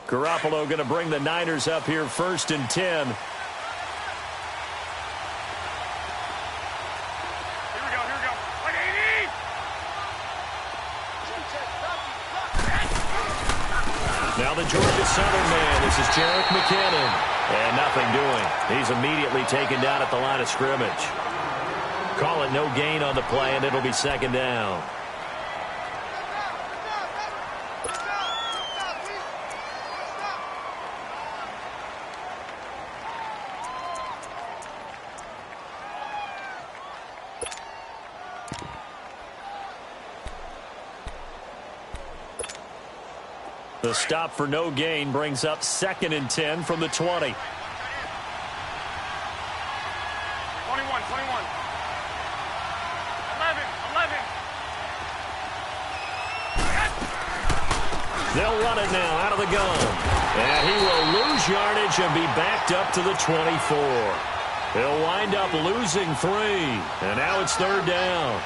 Garoppolo going to bring the Niners up here 1st and 10. Now the Georgia Southern man. This is Jerick McKinnon. And nothing doing. He's immediately taken down at the line of scrimmage. Call it no gain on the play, and it'll be 2nd down. The stop for no gain brings up 2nd and 10 from the 20. 21. They'll run it now out of the gun. And he will lose yardage and be backed up to the 24. He'll wind up losing 3. And now it's 3rd down.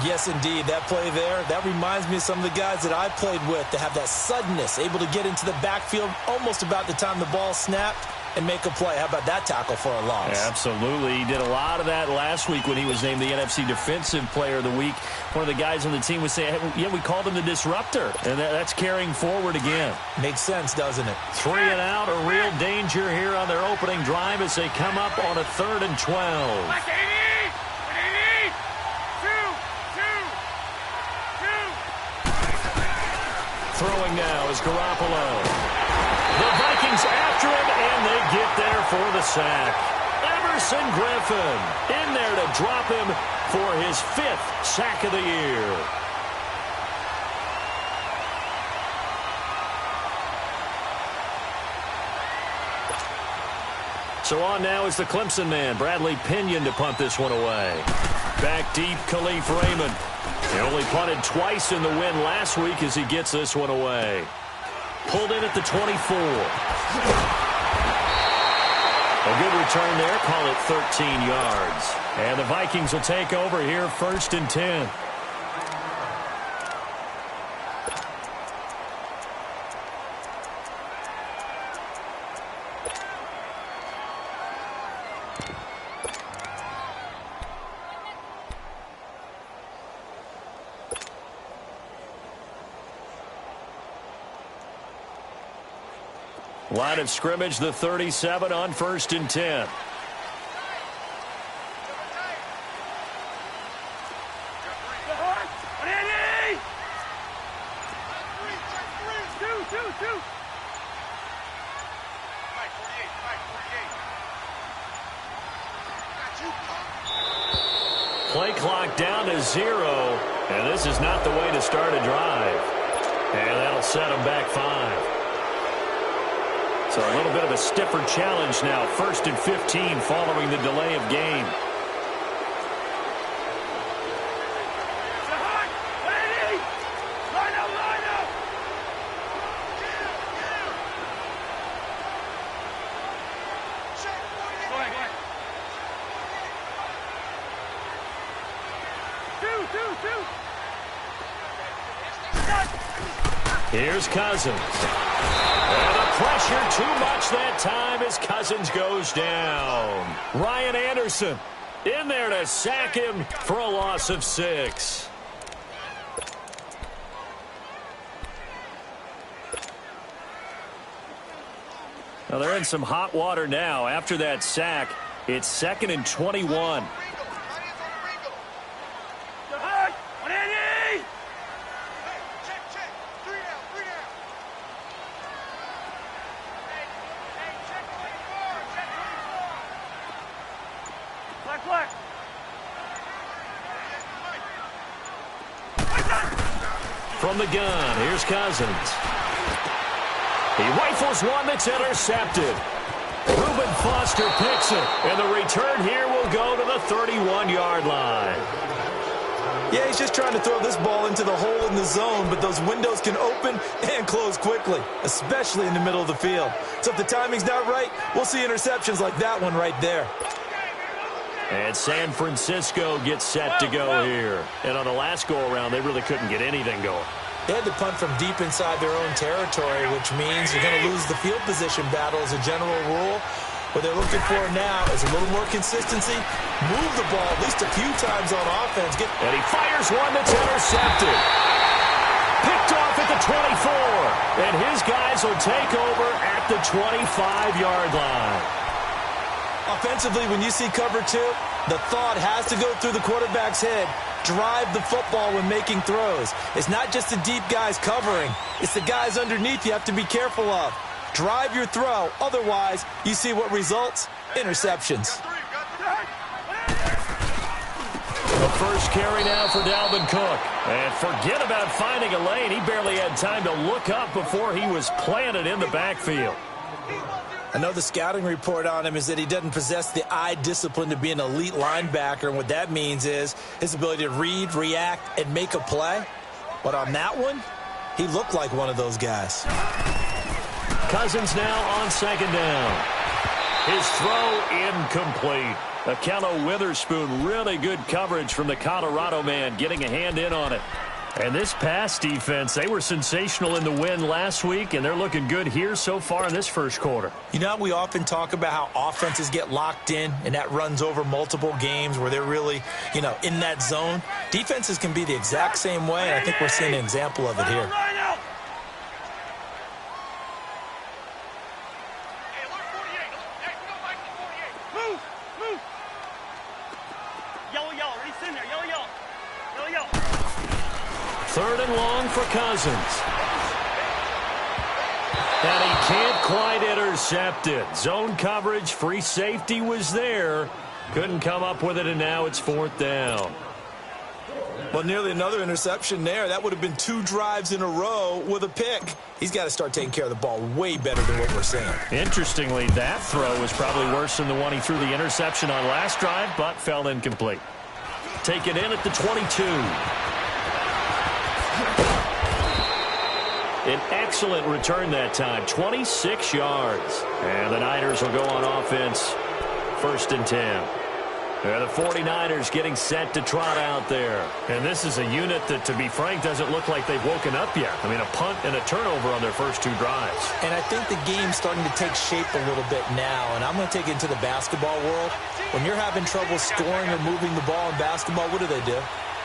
Yes, indeed. That play there, that reminds me of some of the guys that I played with to have that suddenness, able to get into the backfield almost about the time the ball snapped and make a play. How about that tackle for a loss? Yeah, absolutely. He did a lot of that last week when he was named the NFC Defensive Player of the Week. One of the guys on the team was saying, hey, yeah, we called him the disruptor. And that's carrying forward again. Makes sense, doesn't it? 3 and out, a real danger here on their opening drive as they come up on a 3rd and 12. Throwing now is Garoppolo. The Vikings after him, and they get there for the sack. Emerson Griffin in there to drop him for his 5th sack of the year. So on now is the Clemson man, Bradley Pinion, to punt this one away. Back deep, Khalif Raymond. He only punted twice in the win last week as he gets this one away. Pulled in at the 24. A good return there. Call it 13 yards. And the Vikings will take over here 1st and 10. Line of scrimmage, the 37 on 1st and 10. Play clock down to 0, and this is not the way to start a drive. And that'll set them back 5. So a little bit of a stiffer challenge now. 1st and 15 following the delay of game. Here's Cousins. And the pressure too much that time as Cousins goes down. Ryan Anderson in there to sack him for a loss of 6. Now they're in some hot water now. After that sack, it's 2nd and 21. From the gun, here's Cousins. He rifles one that's intercepted. Reuben Foster picks it, and the return here will go to the 31-yard line. Yeah, he's just trying to throw this ball into the hole in the zone, but those windows can open and close quickly, especially in the middle of the field. So if the timing's not right, we'll see interceptions like that one right there. And San Francisco gets set to go here. And on the last go-around, they really couldn't get anything going. They had to punt from deep inside their own territory, which means you're going to lose the field position battle as a general rule. What they're looking for now is a little more consistency. Move the ball at least a few times on offense. And he fires one that's intercepted. Picked off at the 24. And his guys will take over at the 25-yard line. Offensively, when you see cover two, the thought has to go through the quarterback's head. Drive the football when making throws. It's not just the deep guys covering. It's the guys underneath you have to be careful of. Drive your throw. Otherwise, you see what results? Interceptions. The first carry now for Dalvin Cook. And forget about finding a lane. He barely had time to look up before he was planted in the backfield. Another scouting report on him is that he doesn't possess the eye discipline to be an elite linebacker. And what that means is his ability to read, react, and make a play. But on that one, he looked like one of those guys. Cousins now on second down. His throw incomplete. Akello Witherspoon, really good coverage from the Colorado man, getting a hand in on it. And this pass defense, they were sensational in the win last week, and they're looking good here so far in this first quarter. You know, we often talk about how offenses get locked in, and that runs over multiple games where they're really, in that zone. Defenses can be the exact same way, and I think we're seeing an example of it here. Third and long for Cousins. And he can't quite intercept it. Zone coverage, free safety was there. Couldn't come up with it, and now it's fourth down. Well, nearly another interception there. That would have been 2 drives in a row with a pick. He's got to start taking care of the ball way better than what we're seeing. Interestingly, that throw was probably worse than the one he threw the interception on last drive, but fell incomplete. Taken in at the 22. An excellent return that time, 26 yards. And the Niners will go on offense, 1st and 10. And the 49ers getting set to trot out there. And this is a unit that, to be frank, doesn't look like they've woken up yet. I mean, a punt and a turnover on their first 2 drives. And I think the game's starting to take shape a little bit now. And I'm going to take it into the basketball world. When you're having trouble scoring or moving the ball in basketball, what do?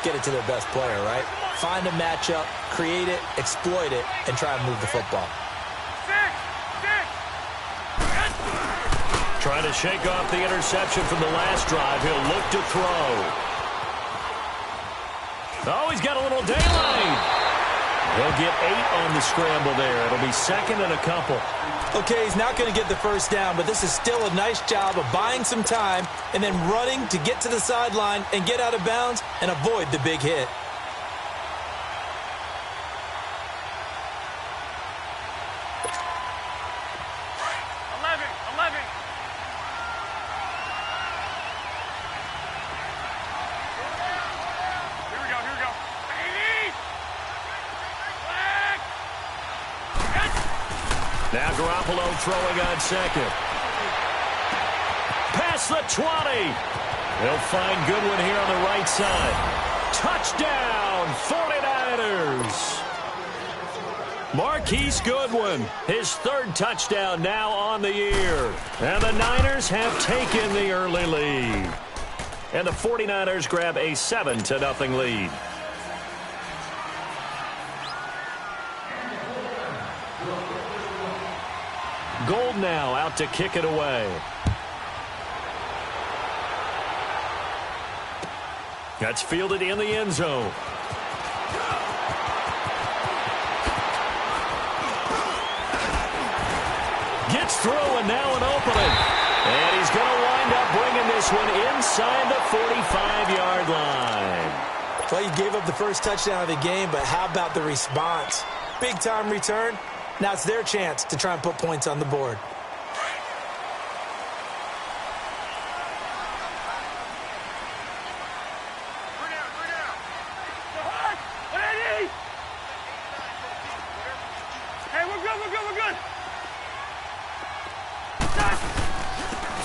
Get it to their best player, right? Find a matchup, create it, exploit it, and try and move the football. Trying to shake off the interception from the last drive. He'll look to throw. Oh, he's got a little daylight. He'll get 8 on the scramble there. It'll be 2nd and a couple. Okay, he's not going to get the first down, but this is still a nice job of buying some time and then running to get to the sideline and get out of bounds and avoid the big hit. Now Garoppolo throwing on second. Past the 20. They'll find Goodwin here on the right side. Touchdown, 49ers. Marquise Goodwin, his 3rd touchdown now on the year. And the Niners have taken the early lead. And the 49ers grab a 7-0 lead. Gold now out to kick it away. That's fielded in the end zone. Gets through and now an opening. And he's going to wind up bringing this one inside the 45-yard line. Well, he gave up the first touchdown of the game, but how about the response? Big-time return. Now it's their chance to try and put points on the board.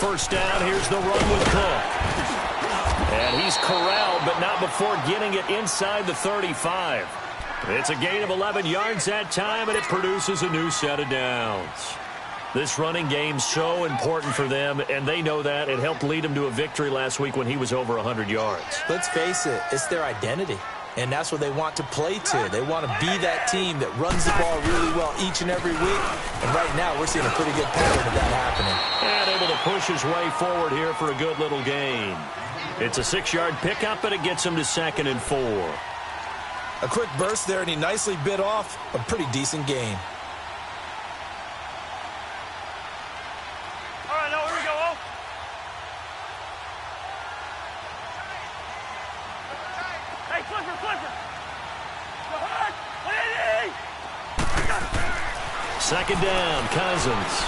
First down, here's the run with Cook. And he's corralled, but not before getting it inside the 35. It's a gain of 11 yards that time, and it produces a new set of downs. This running game's so important for them, and they know that. It helped lead them to a victory last week when he was over 100 yards. Let's face it, it's their identity, and that's what they want to play to. They want to be that team that runs the ball really well each and every week, and right now we're seeing a pretty good pattern of that happening. And able to push his way forward here for a good little gain. It's a 6-yard pickup, and it gets him to 2nd and 4. A quick burst there, and he nicely bit off a pretty decent gain. All right, now here we go. Hey, Clifford. Go ahead. Second down, Cousins.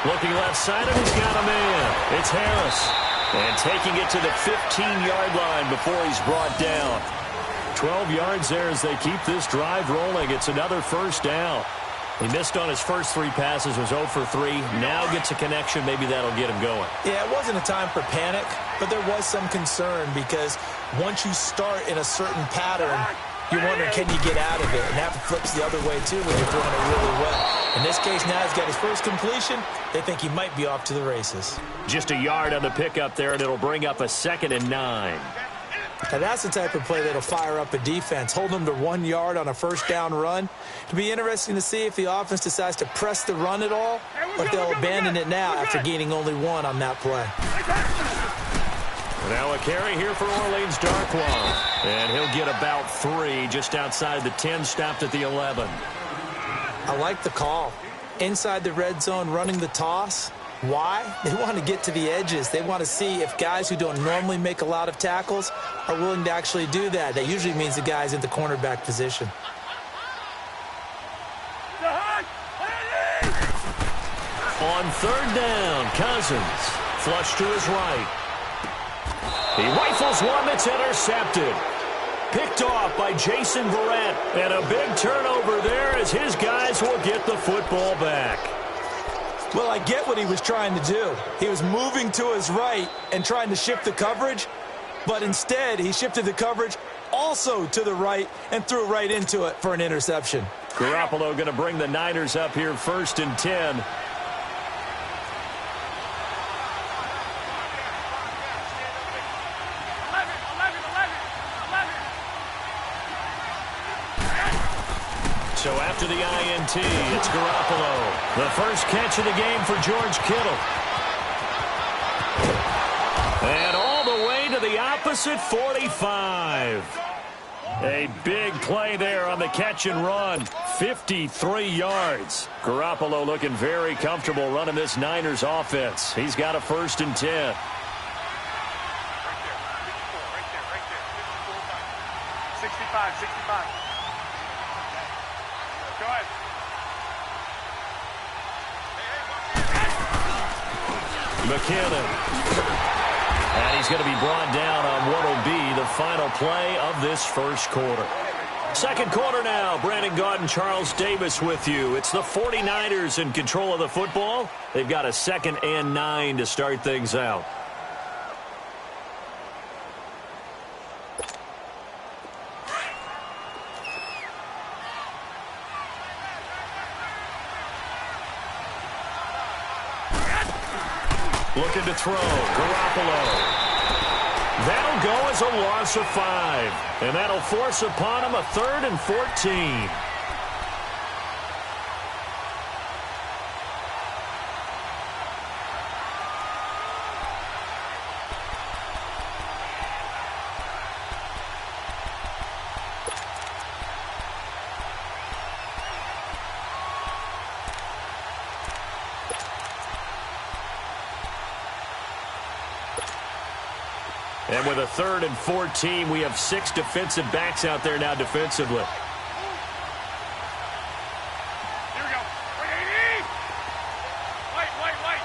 Looking left side, and he's got a man. It's Harris. And taking it to the 15-yard line before he's brought down. 12 yards there as they keep this drive rolling. It's another first down. He missed on his first 3 passes, was 0 for 3. Now gets a connection. Maybe that'll get him going. Yeah, it wasn't a time for panic, but there was some concern because once you start in a certain pattern, you're wondering, can you get out of it? And that flips the other way, too, when you're throwing it really well. In this case, now he's got his first completion. They think he might be off to the races. Just a yard on the pickup there, and it'll bring up a 2nd and 9. Now, that's the type of play that'll fire up a defense. Hold them to 1 yard on a first down run. It'll be interesting to see if the offense decides to press the run at all, or if they'll abandon it now after gaining only 1 on that play. Now a carry here for Orleans Darkwa. And he'll get about 3 just outside the 10, stopped at the 11. I like the call. Inside the red zone, running the toss. Why? They want to get to the edges. They want to see if guys who don't normally make a lot of tackles are willing to actually do that. That usually means the guy's in the cornerback position. On 3rd down, Cousins. Flush to his right. He rifles one that's intercepted. Picked off by Jason Verrett. And a big turnover there as his guys will get the football back. Well, I get what he was trying to do. He was moving to his right and trying to shift the coverage, but instead he shifted the coverage also to the right and threw right into it for an interception. Garoppolo going to bring the Niners up here 1st and 10. So after the INT, it's Garoppolo. The first catch of the game for George Kittle. And all the way to the opposite 45. A big play there on the catch and run. 53 yards. Garoppolo looking very comfortable running this Niners offense. He's got a 1st and 10. Right there. 65. Go ahead. McKinnon. And he's going to be brought down on what will be the final play of this first quarter. Second quarter now. Brandon Gaudin, Charles Davis with you. It's the 49ers in control of the football. They've got a 2nd and 9 to start things out. Looking to throw. Garoppolo. That'll go as a loss of 5. And that'll force upon him a 3rd and 14. And with a 3rd and 14, we have 6 defensive backs out there now defensively. Here we go. Wait. Wait.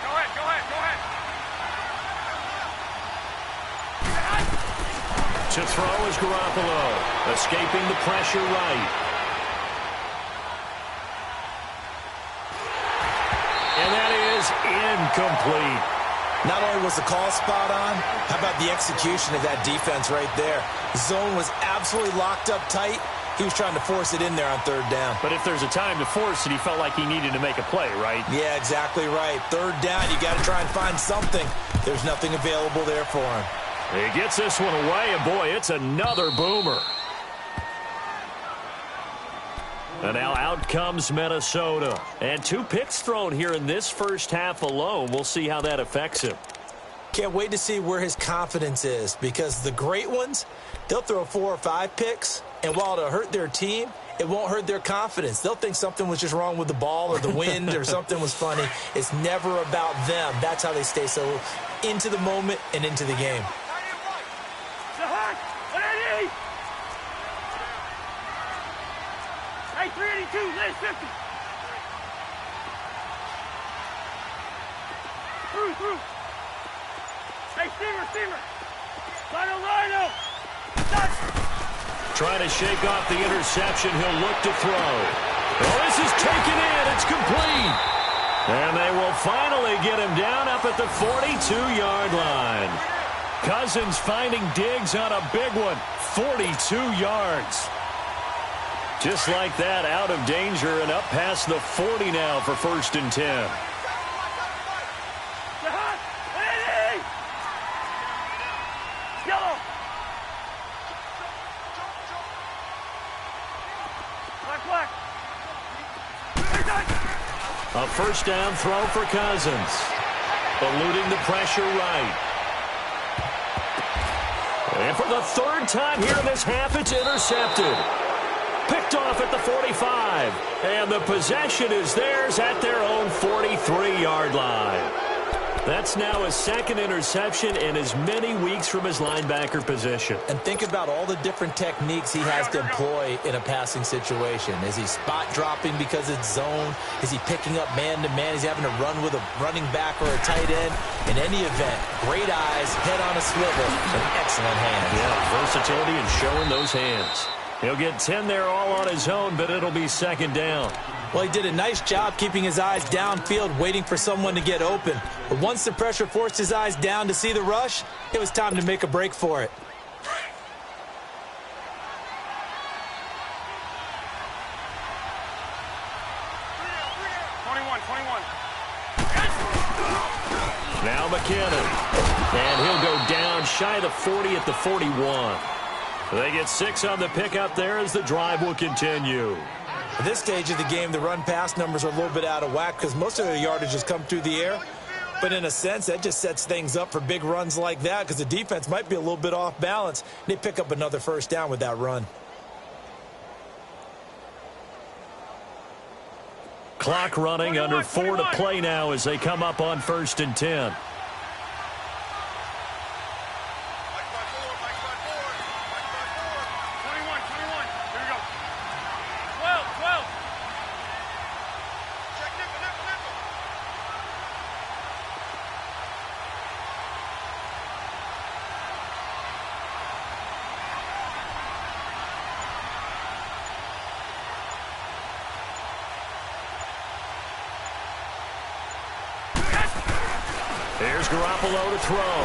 Go ahead. To throw is Garoppolo, escaping the pressure right. And that is incomplete. Not only was the call spot on, how about the execution of that defense right there? The zone was absolutely locked up tight. He was trying to force it in there on third down. But if there's a time to force it, he felt like he needed to make a play, right? Yeah, exactly right. Third down, you got to try and find something. There's nothing available there for him. He gets this one away, and boy, it's another boomer. And now out comes Minnesota. And 2 picks thrown here in this first half alone. We'll see how that affects him. Can't wait to see where his confidence is, because the great ones, they'll throw 4 or 5 picks, and while it'll hurt their team, it won't hurt their confidence. They'll think something was just wrong with the ball or the wind or something was funny. It's never about them. That's how they stay so into the moment and into the game. Hey, 382, list 50. Through. Hey, Steamer. Rhino. Touch. Trying to shake off the interception. He'll look to throw. Oh, this is taken in. It's complete. And they will finally get him down up at the 42-yard line. Cousins finding Diggs on a big one. 42 yards. Just like that, out of danger and up past the 40 now for 1st and 10. A first down throw for Cousins. Eluding the pressure right. And for the 3rd time here in this half, it's intercepted. Picked off at the 45. And the possession is theirs at their own 43-yard line. That's now his 2nd interception in as many weeks from his linebacker position. And think about all the different techniques he has to employ in a passing situation. Is he spot dropping because it's zone? Is he picking up man-to-man? Is he having to run with a running back or a tight end? In any event, great eyes, head on a swivel, and excellent hands. Yeah, versatility and showing those hands. He'll get 10 there all on his own, but it'll be 2nd down. Well, he did a nice job keeping his eyes downfield, waiting for someone to get open. But once the pressure forced his eyes down to see the rush, it was time to make a break for it. Now McKinnon. And he'll go down shy of the 40 at the 41. They get 6 on the pickup there as the drive will continue. At this stage of the game, the run-pass numbers are a little bit out of whack because most of their yardage has come through the air. But in a sense, that just sets things up for big runs like that because the defense might be a little bit off balance. They pick up another first down with that run. Clock running, under 4 to play now as they come up on 1st and 10. Here's Garoppolo to throw.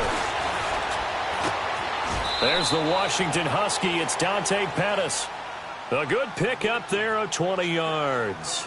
There's the Washington Husky. It's Dante Pettis. A good pick up there of 20 yards.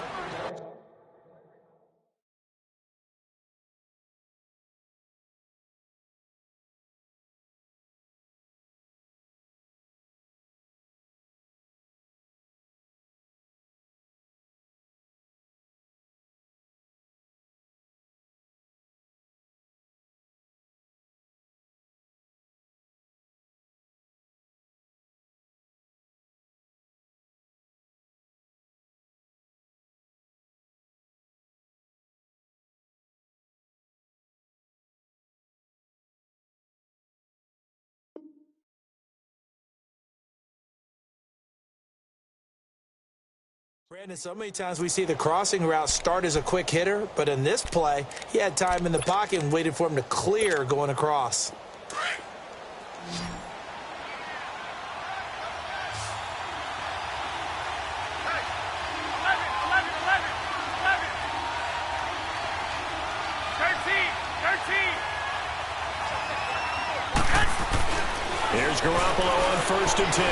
Brandon, so many times we see the crossing route start as a quick hitter, but in this play, he had time in the pocket and waited for him to clear going across. Here's Garoppolo on 1st and 10.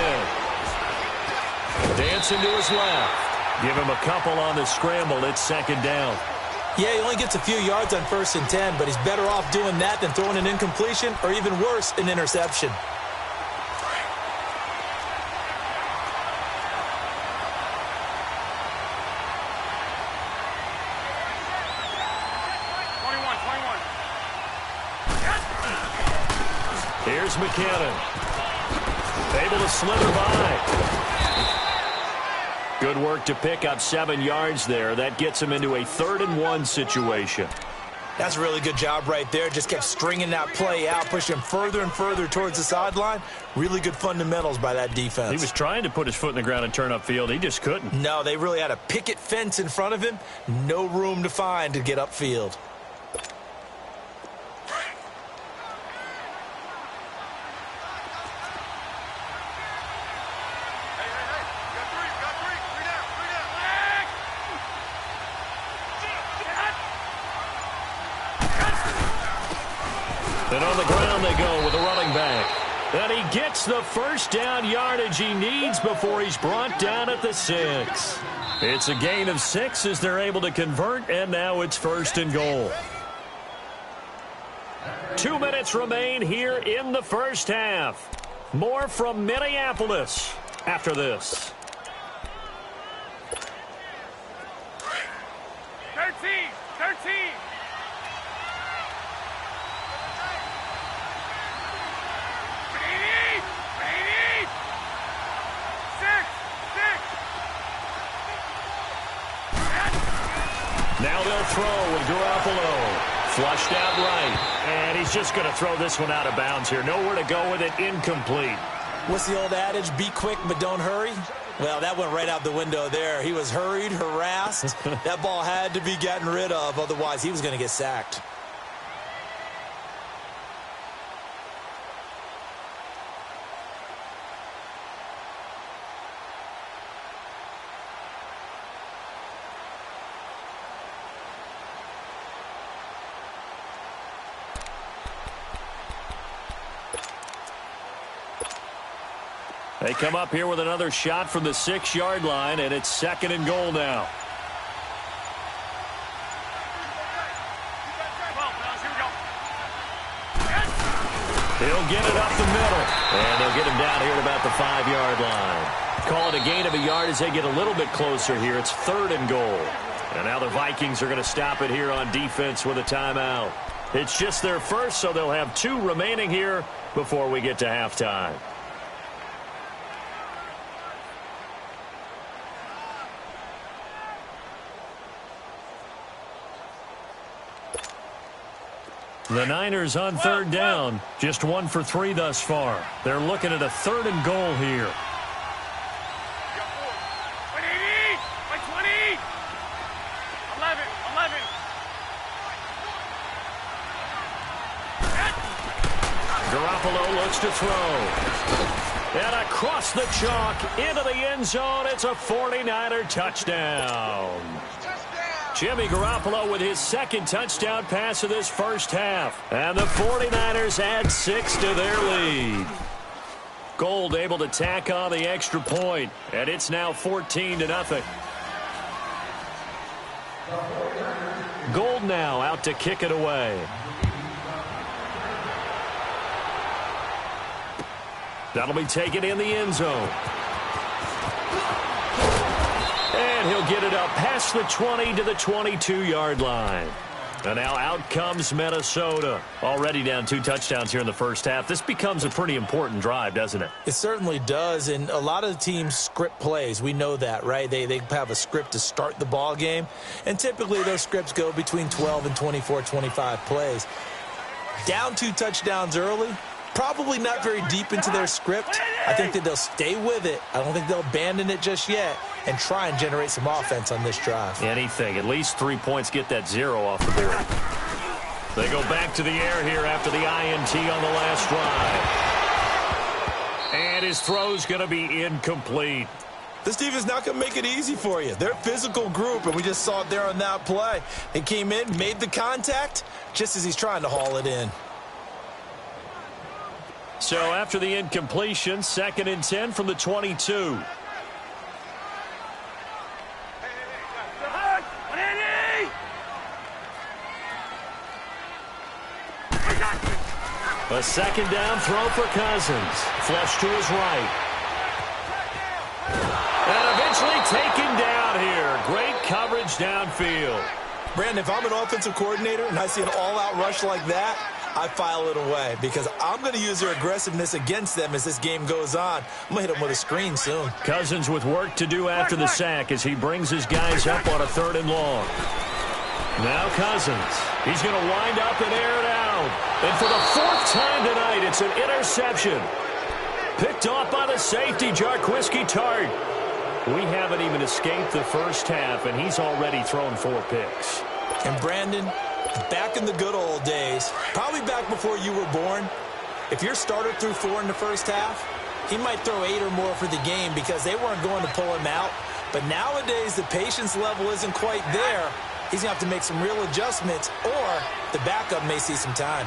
Dancing to his left. Give him a couple on the scramble. It's 2nd down. Yeah, he only gets a few yards on 1st and 10, but he's better off doing that than throwing an incompletion or even worse, an interception. Here's McKinnon. Able to slither by. Good work to pick up 7 yards there. That gets him into a 3rd and 1 situation. That's a really good job right there. Just kept stringing that play out, pushing him further and further towards the sideline. Really good fundamentals by that defense. He was trying to put his foot in the ground and turn upfield. He just couldn't. No, they really had a picket fence in front of him. No room to find to get upfield. And on the ground they go with a running back. And he gets the 1st down yardage he needs before he's brought down at the 6. It's a gain of 6 as they're able to convert, and now it's 1st and goal. 2 minutes remain here in the 1st half. More from Minneapolis after this. 13. Now they'll throw with Garoppolo. Flushed out right. And he's just going to throw this one out of bounds here. Nowhere to go with it. Incomplete. What's the old adage? Be quick, but don't hurry. Well, that went right out the window there. He was hurried, harassed. That ball had to be gotten rid of. Otherwise, he was going to get sacked. They come up here with another shot from the 6-yard line, and it's 2nd and goal now. He'll get it up the middle, and they'll get him down here at about the 5-yard line. Call it a gain of a yard as they get a little bit closer here. It's 3rd and goal. And now the Vikings are going to stop it here on defense with a timeout. It's just their first, so they'll have 2 remaining here before we get to halftime. The Niners on 3rd down. Just 1 for 3 thus far. They're looking at a 3rd and goal here. 180, 120, 11. Garoppolo looks to throw. And across the chalk into the end zone. It's a 49er touchdown. Jimmy Garoppolo with his 2nd touchdown pass of this 1st half. And the 49ers add 6 to their lead. Gold able to tack on the extra point. And it's now 14-0. Gold now out to kick it away. That'll be taken in the end zone. And he'll get it up past the 20 to the 22-yard line. And now out comes Minnesota. Already down 2 touchdowns here in the 1st half. This becomes a pretty important drive, doesn't it? It certainly does, and a lot of the teams script plays. We know that, right? They have a script to start the ball game, and typically those scripts go between 12 and 24, 25 plays. Down 2 touchdowns early, probably not very deep into their script. I think that they'll stay with it. I don't think they'll abandon it just yet and try and generate some offense on this drive. Anything. At least 3 points, get that 0 off the board. They go back to the air here after the INT on the last drive. And his throw's going to be incomplete. This defense not going to make it easy for you. They're a physical group, and we just saw it there on that play. They came in, made the contact, just as he's trying to haul it in. So after the incompletion, 2nd and 10 from the 22. A 2nd down throw for Cousins. Flush to his right. And eventually taken down here. Great coverage downfield. Brandon, if I'm an offensive coordinator and I see an all-out rush like that, I file it away because I'm going to use their aggressiveness against them as this game goes on. I'm going to hit them with a screen soon. Cousins with work to do after the sack as he brings his guys up on a 3rd and long. Now Cousins. He's going to wind up and air it out. And for the 4th time tonight, it's an interception. Picked off by the safety, Jarquiski Tart. We haven't even escaped the first half, and he's already thrown 4 picks. And Brandon, back in the good old days, probably back before you were born, if your starter threw 4 in the first half, he might throw 8 or more for the game because they weren't going to pull him out. But nowadays, the patience level isn't quite there. He's going to have to make some real adjustments, or the backup may see some time.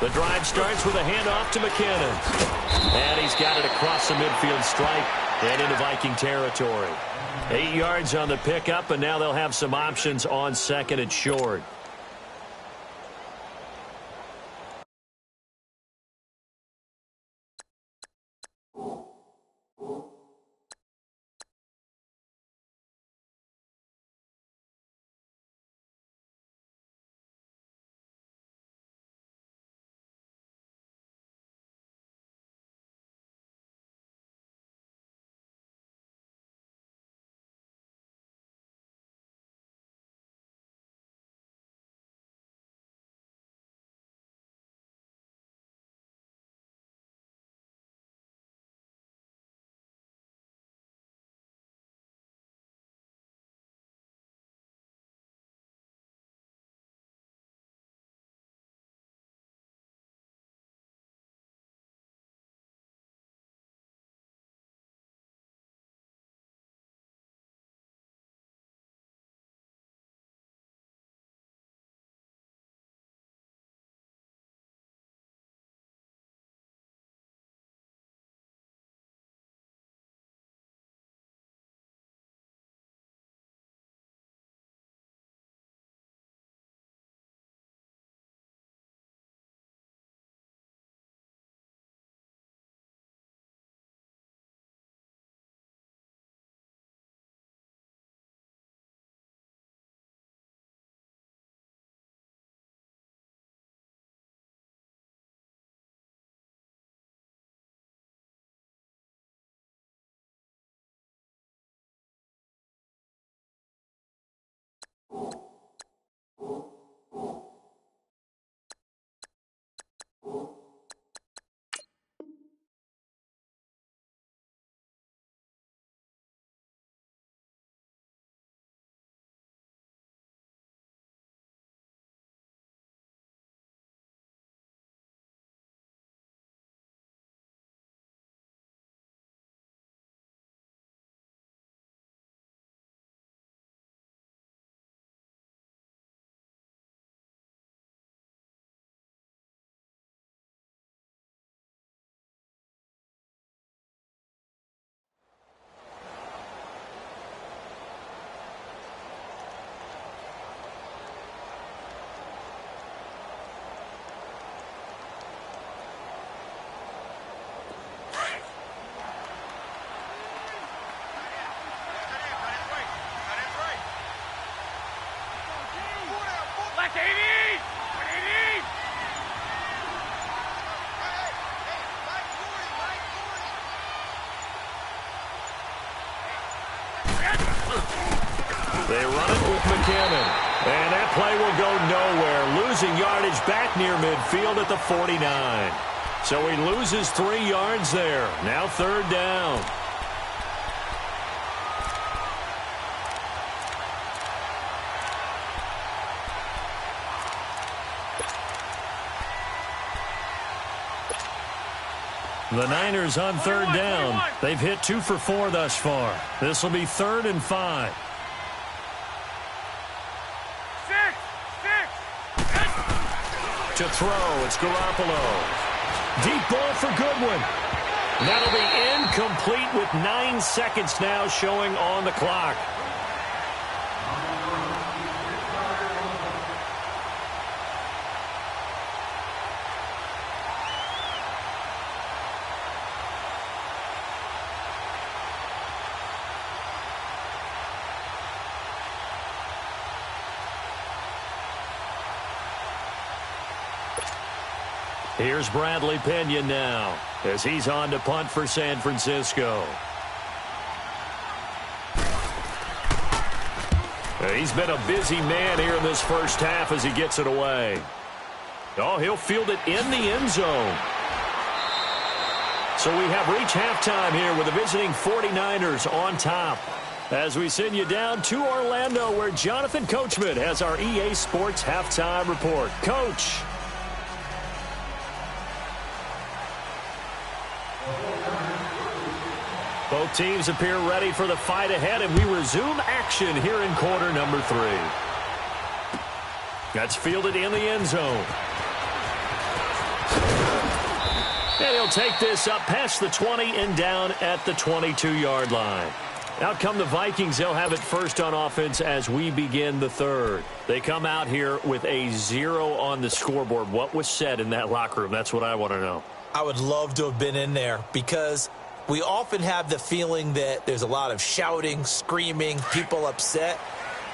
The drive starts with a handoff to McKinnon. And he's got it across the midfield stripe and into Viking territory. 8 yards on the pickup, and now they'll have some options on 2nd and short. They run it with McKinnon. And that play will go nowhere. Losing yardage back near midfield at the 49. So he loses 3 yards there. Now 3rd down. The Niners on third down. They've hit 2 for 4 thus far. This will be 3rd and 5. 6. To throw, it's Garoppolo. Deep ball for Goodwin. That'll be incomplete with 9 seconds now showing on the clock. Here's Bradley Pinion now as he's on to punt for San Francisco. He's been a busy man here in this first half as he gets it away. Oh, he'll field it in the end zone. So we have reached halftime here with the visiting 49ers on top. As we send you down to Orlando where Jonathan Coachman has our EA Sports halftime report. Coach. Both teams appear ready for the fight ahead, and we resume action here in quarter number 3. That's fielded in the end zone. And he'll take this up past the 20 and down at the 22-yard line. Out come the Vikings. They'll have it first on offense as we begin the third. They come out here with a 0 on the scoreboard. What was said in that locker room? That's what I want to know. I would love to have been in there because we often have the feeling that there's a lot of shouting, screaming, people upset.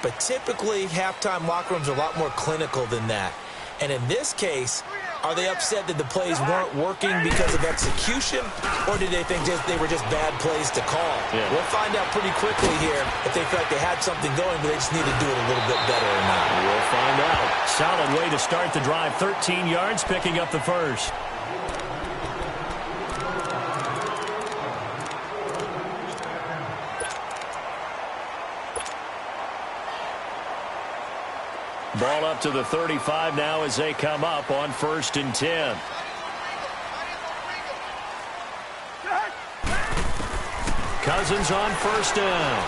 But typically, halftime locker rooms are a lot more clinical than that. And in this case, are they upset that the plays weren't working because of execution? Or did they think they were just bad plays to call? Yeah. We'll find out pretty quickly here if they feel like they had something going, but they just need to do it a little bit better or not. We'll find out. Solid way to start the drive. 13 yards, picking up the first. Ball up to the 35 now as they come up on 1st and 10. Cousins on 1st down.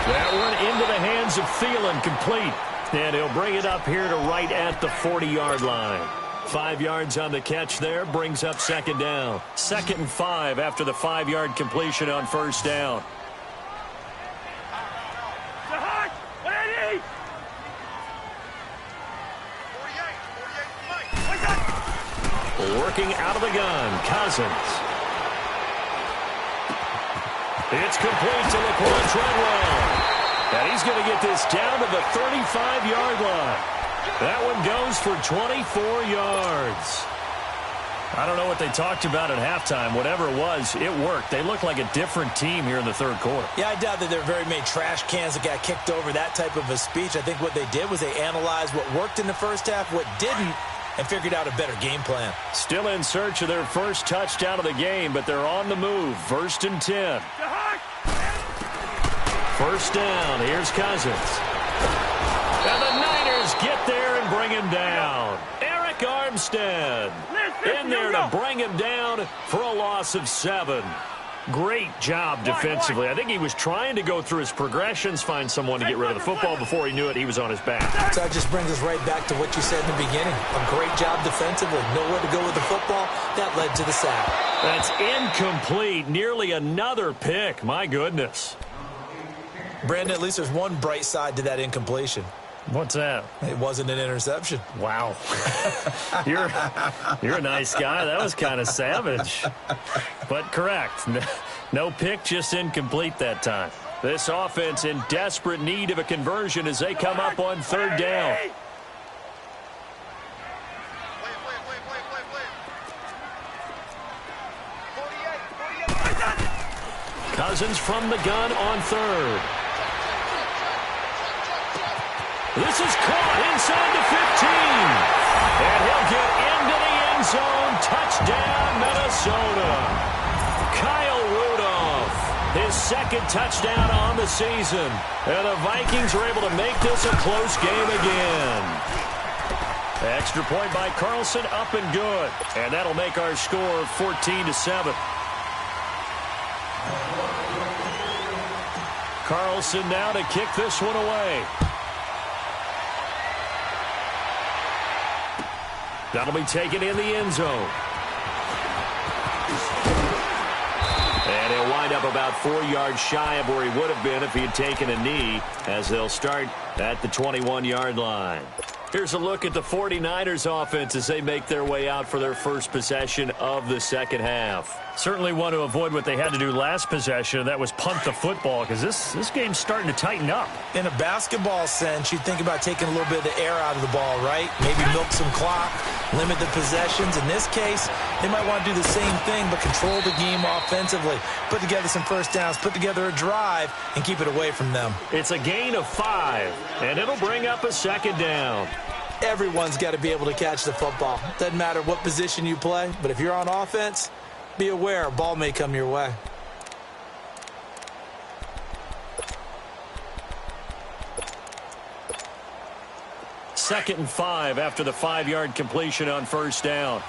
That one into the hands of Thielen, complete. And he'll bring it up here to right at the 40-yard line. 5 yards on the catch there, brings up 2nd down. 2nd and 5 after the 5-yard completion on 1st down. Working out of the gun, Cousins. It's complete to Laquan Treadwell. And he's going to get this down to the 35-yard line. That one goes for 24 yards. I don't know what they talked about at halftime. Whatever it was, it worked. They look like a different team here in the third quarter. Yeah, I doubt that there are very many trash cans that got kicked over, that type of a speech. I think what they did was they analyzed what worked in the first half, what didn't, and figured out a better game plan. Still in search of their first touchdown of the game, but they're on the move. 1st and 10. 1st down. Here's Cousins. And the Niners get there and bring him down. Eric Armstead in there to bring him down for a loss of 7. Great job defensively. I think he was trying to go through his progressions, find someone to get rid of the football. Before he knew it, he was on his back. So that just brings us right back to what you said in the beginning. A great job defensively. Nowhere to go with the football. That led to the sack. That's incomplete. Nearly another pick. My goodness. Brandon, at least there's one bright side to that incompletion. What's that? It wasn't an interception. Wow. You're a nice guy. That was kind of savage. But correct. No pick, just incomplete that time. This offense in desperate need of a conversion as they come up on 3rd down. Cousins from the gun on 3rd. This is caught inside the 15. And he'll get into the end zone. Touchdown, Minnesota. Kyle Rudolph, his 2nd touchdown on the season. And the Vikings are able to make this a close game again. Extra point by Carlson, up and good. And that'll make our score 14-7. Carlson now to kick this one away. That'll be taken in the end zone. And he'll wind up about 4 yards shy of where he would have been if he had taken a knee, as they'll start at the 21-yard line. Here's a look at the 49ers offense as they make their way out for their first possession of the second half. Certainly want to avoid what they had to do last possession. That was punt the football, because this game's starting to tighten up. In a basketball sense, you think about taking a little bit of the air out of the ball, right? Maybe milk some clock, limit the possessions. In this case, they might want to do the same thing, but control the game offensively. Put together some first downs, put together a drive, and keep it away from them. It's a gain of 5, and it'll bring up a second down. Everyone's got to be able to catch the football. Doesn't matter what position you play, but if you're on offense, be aware a ball may come your way. Second and 5 after the 5-yard completion on first down.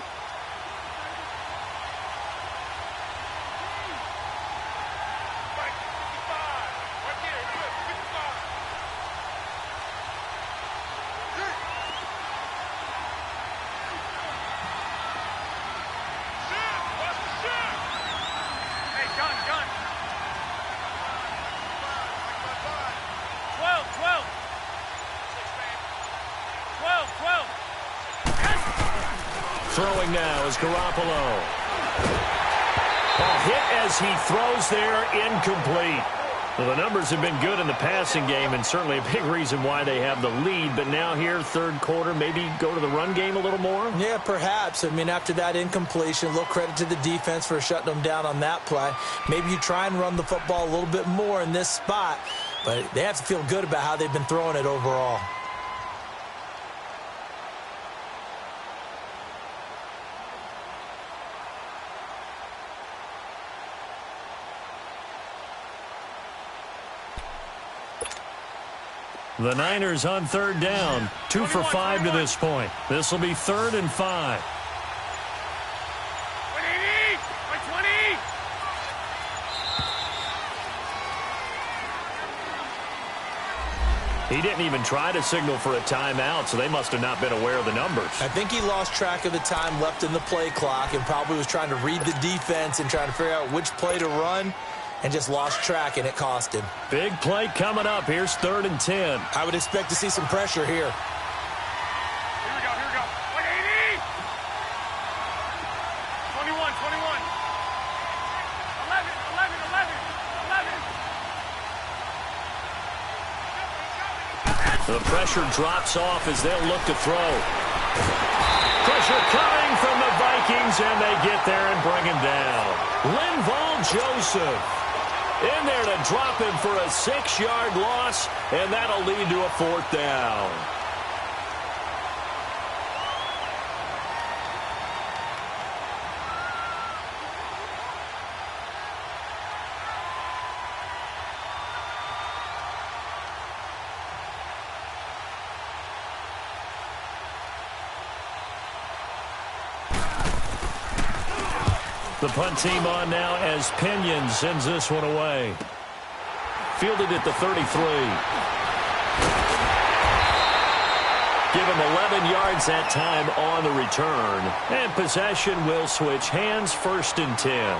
Throwing now is Garoppolo. A hit as he throws there, incomplete. Well, the numbers have been good in the passing game, and certainly a big reason why they have the lead. But now here, third quarter, maybe go to the run game a little more? Yeah, perhaps. I mean, after that incompletion, a little credit to the defense for shutting them down on that play. Maybe you try and run the football a little bit more in this spot, but they have to feel good about how they've been throwing it overall. The Niners on third down. 2 for 5 to this point. This will be 3rd and 5. 180! 120! He didn't even try to signal for a timeout, so they must have not been aware of the numbers. I think he lost track of the time left in the play clock and probably was trying to read the defense and trying to figure out which play to run, and just lost track, and it cost him. Big play coming up. Here's 3rd and 10. I would expect to see some pressure here. Here we go, 180! 21, 21. 11. The pressure drops off as they'll look to throw. Pressure coming from the Vikings, and they get there and bring him down. Linval Joseph in there to drop him for a 6-yard loss, and that'll lead to a 4th down. The punt team on now as Pinion sends this one away. Fielded at the 33. Give him 11 yards that time on the return. And possession will switch hands, 1st and 10.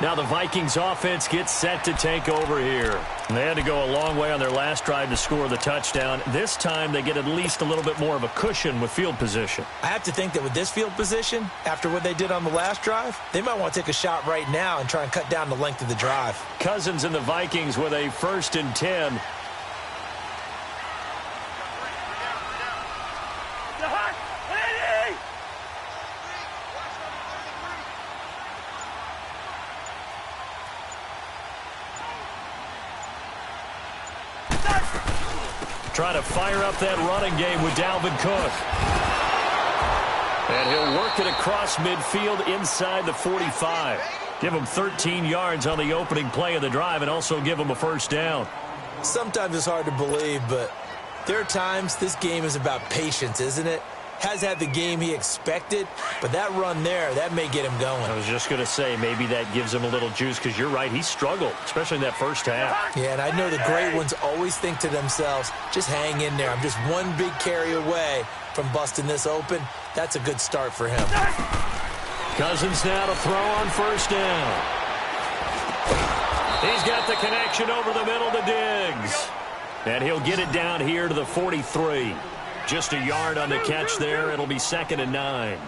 Now the Vikings offense gets set to take over here. They had to go a long way on their last drive to score the touchdown. This time they get at least a little bit more of a cushion with field position. I have to think that with this field position, after what they did on the last drive, they might want to take a shot right now and try and cut down the length of the drive. Cousins and the Vikings with a 1st and 10. Trying to fire up that running game with Dalvin Cook. And he'll work it across midfield inside the 45. Give him 13 yards on the opening play of the drive and also give him a 1st down. Sometimes it's hard to believe, but there are times this game is about patience, isn't it? has had the game he expected, but that run there, that may get him going. I was just going to say, maybe that gives him a little juice, because you're right, he struggled, especially in that first half. Yeah, and I know the great ones always think to themselves, just hang in there. I'm just one big carry away from busting this open. That's a good start for him. Cousins now to throw on first down. He's got the connection over the middle to Diggs. And he'll get it down here to the 43. Just a yard on the catch there. It'll be 2nd and 9.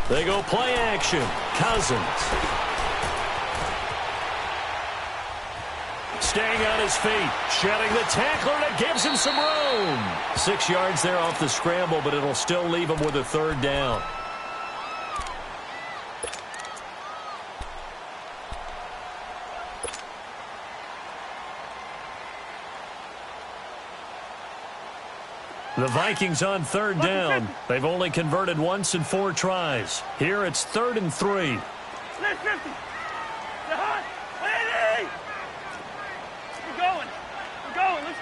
They go play action. Cousins. Staying on his feet. Shedding the tackler, and it gives him some room. 6 yards there off the scramble, but it'll still leave him with a 3rd down. The Vikings on 3rd down. They've only converted once in 4 tries. Here it's 3rd and 3. Let's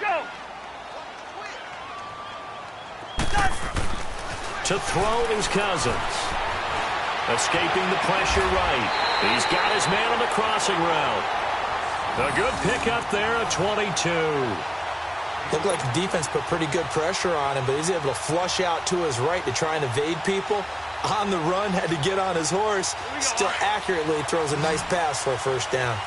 go. To throw is Cousins. Escaping the pressure right. He's got his man on the crossing route. A good pickup there at 22. Looked like the defense put pretty good pressure on him, but he's able to flush out to his right to try and evade people. On the run, had to get on his horse. Still accurately throws a nice pass for a 1st down.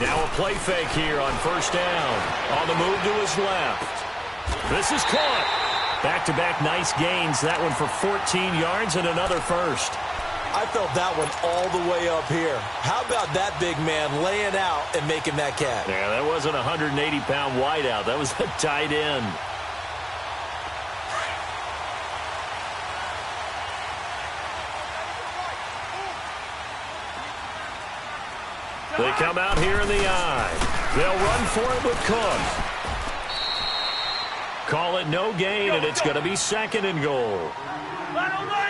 Now a play fake here on 1st down. On the move to his left. This is caught. Back-to-back nice gains. That one for 14 yards and another 1st. I felt that one all the way up here. How about that big man laying out and making that catch? Yeah, that wasn't a 180-pound wideout. That was a tight end. They come out here in the eye. They'll run for it with Cook. Call it no gain, and it's going to be 2nd and goal.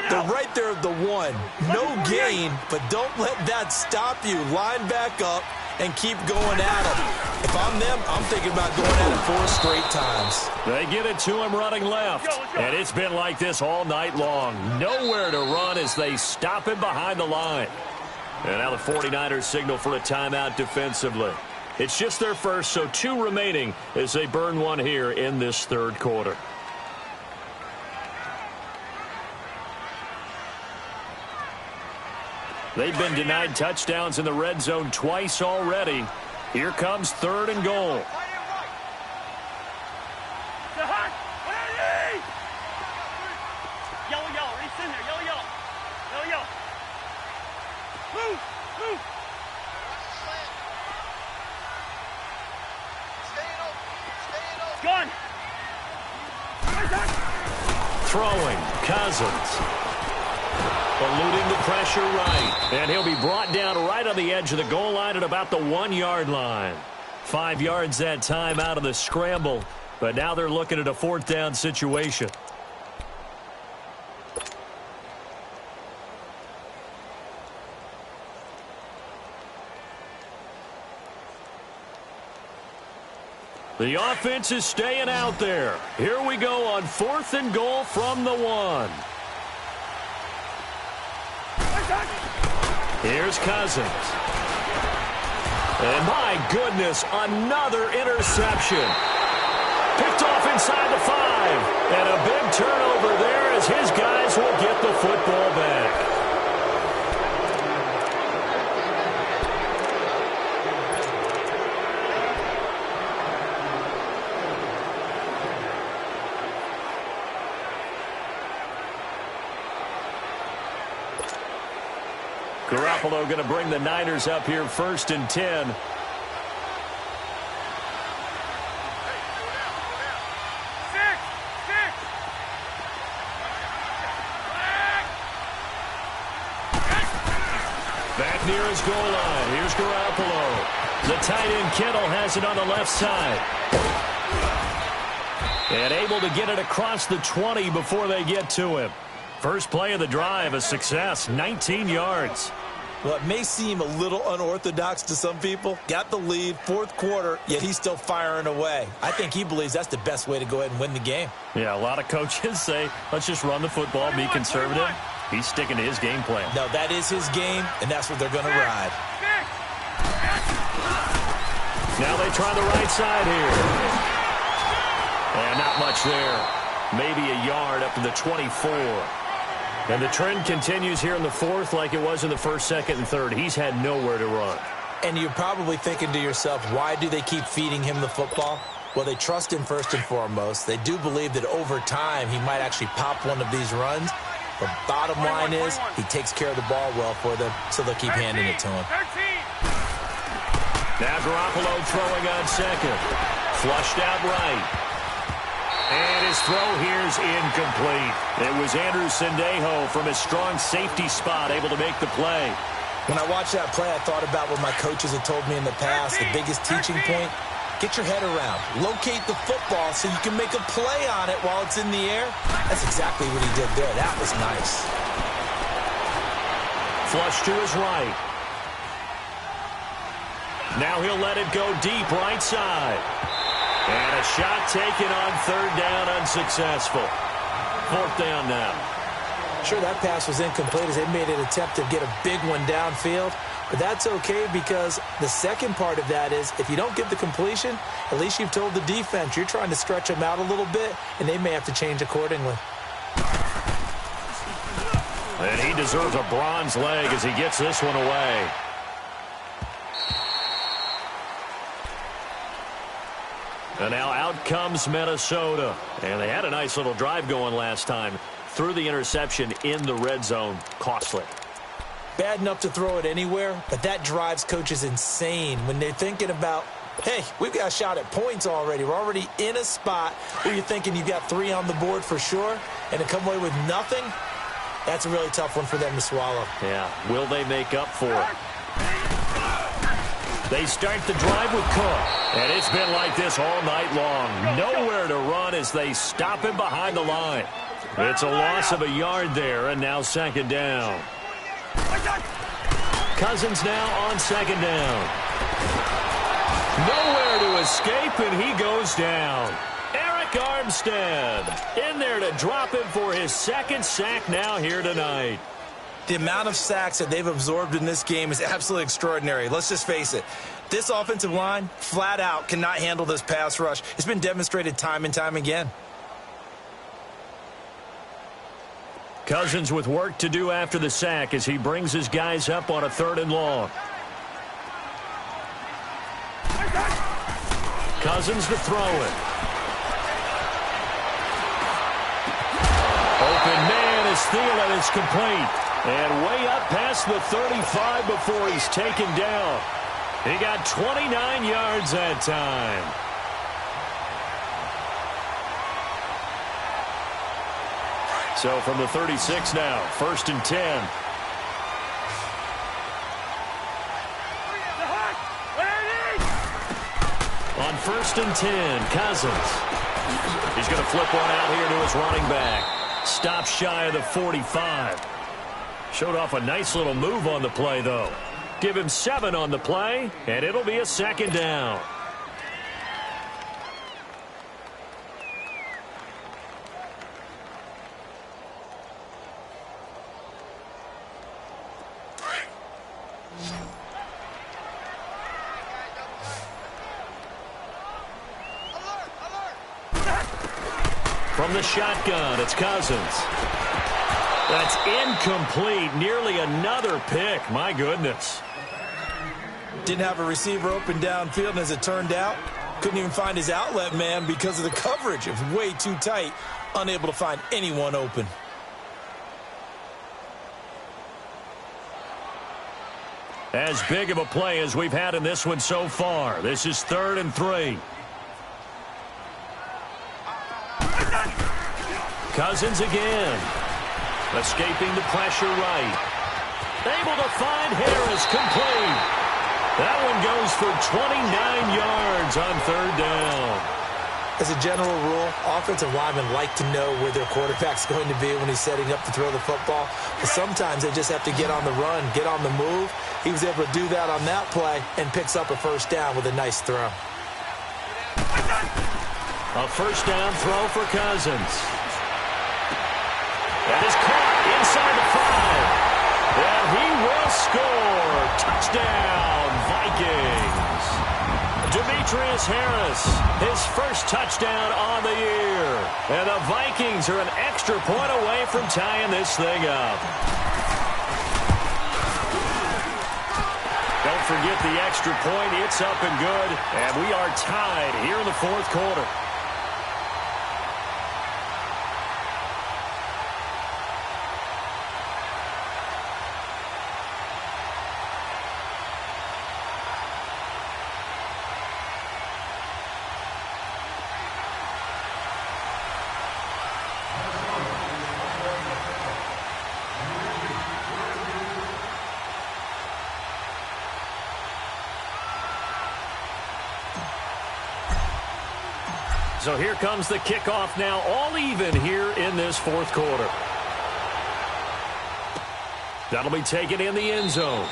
They're right there at the 1. No gain, but don't let that stop you. Line back up and keep going at them. If I'm them, I'm thinking about going at it 4 straight times. They get it to him running left, and it's been like this all night long. Nowhere to run as they stop him behind the line. And now the 49ers signal for a timeout defensively. It's just their first, so 2 remaining as they burn one here in this 3rd quarter. They've been denied touchdowns in the red zone twice already. Here comes 3rd and goal. Yellow, it's in there. Yellow. Move. Gone. Throwing, Cousins. Eluding the pressure right. And he'll be brought down right on the edge of the goal line at about the 1-yard line. 5 yards that time out of the scramble. But now they're looking at a 4th down situation. The offense is staying out there. Here we go on 4th and goal from the 1. Here's Cousins. And my goodness, another interception. Picked off inside the 5. And a big turnover there as his guys will get the football back. Garoppolo going to bring the Niners up here 1st and 10. Back near his goal line. Here's Garoppolo. The tight end Kittle has it on the left side. And able to get it across the 20 before they get to him. First play of the drive, a success, 19 yards. Well, it may seem a little unorthodox to some people. Got the lead, fourth quarter, yet he's still firing away. I think he believes that's the best way to go ahead and win the game. Yeah, a lot of coaches say, let's just run the football, be conservative. He's sticking to his game plan. No, that is his game, and that's what they're going to ride. Now they try the right side here. And not much there. Maybe a yard up to the 24. And the trend continues here in the fourth like it was in the first, second, and third. He's had nowhere to run. And you're probably thinking to yourself, why do they keep feeding him the football? Well, they trust him first and foremost. They do believe that over time he might actually pop one of these runs. The bottom line is he takes care of the ball well for them, so they'll keep handing it to him. Now Garoppolo throwing on second. Flushed out right. And his throw here is incomplete. It was Andrew Sendejo from his strong safety spot able to make the play. When I watched that play, I thought about what my coaches had told me in the past. The biggest teaching point, get your head around. Locate the football so you can make a play on it while it's in the air. That's exactly what he did there. That was nice. Flush to his right. Now he'll let it go deep right side. And a shot taken on third down, unsuccessful. Fourth down now. Sure, that pass was incomplete as they made an attempt to get a big one downfield. But that's okay because the second part of that is if you don't get the completion, at least you've told the defense you're trying to stretch them out a little bit, and they may have to change accordingly. And he deserves a bronze leg as he gets this one away. And now out comes Minnesota. And they had a nice little drive going last time. Threw the interception in the red zone. Costly. Bad enough to throw it anywhere, but that drives coaches insane when they're thinking about, hey, we've got a shot at points already. We're already in a spot where you're thinking you've got 3 on the board for sure, and to come away with nothing, that's a really tough one for them to swallow. Yeah, will they make up for it? They start the drive with Cook, and it's been like this all night long. Nowhere to run as they stop him behind the line. It's a loss of a yard there, and now second down. Cousins now on second down. Nowhere to escape, and he goes down. Eric Armstead in there to drop him for his second sack now here tonight. The amount of sacks that they've absorbed in this game is absolutely extraordinary. Let's just face it. This offensive line, flat out, cannot handle this pass rush. It's been demonstrated time and time again. Cousins with work to do after the sack as he brings his guys up on a 3rd and long. Cousins to throw it. Open man is Thielen. It's complete. And way up past the 35 before he's taken down. He got 29 yards that time. So from the 36 now, 1st and 10. On 1st and 10, Cousins. He's going to flip one out here to his running back. Stop shy of the 45. Showed off a nice little move on the play, though. Give him 7 on the play, and it'll be a second down. From the shotgun, it's Cousins. That's incomplete. Nearly another pick. My goodness. Didn't have a receiver open downfield, and as it turned out, couldn't even find his outlet man because of the coverage. It was way too tight. Unable to find anyone open. As big of a play as we've had in this one so far. This is 3rd and 3. Cousins again. Escaping the pressure right. Able to find Harris, complete. That one goes for 29 yards on 3rd down. As a general rule, offensive linemen like to know where their quarterback's going to be when he's setting up to throw the football. But sometimes they just have to get on the run, get on the move. He was able to do that on that play and picks up a first down with a nice throw. A first down throw for Cousins. That is caught inside the 5. And he will score. Touchdown, Vikings. Demetrius Harris, his first touchdown on the year. And the Vikings are an extra point away from tying this thing up. Don't forget the extra point. It's up and good. And we are tied here in the fourth quarter. So here comes the kickoff now, all even here in this fourth quarter. That'll be taken in the end zone.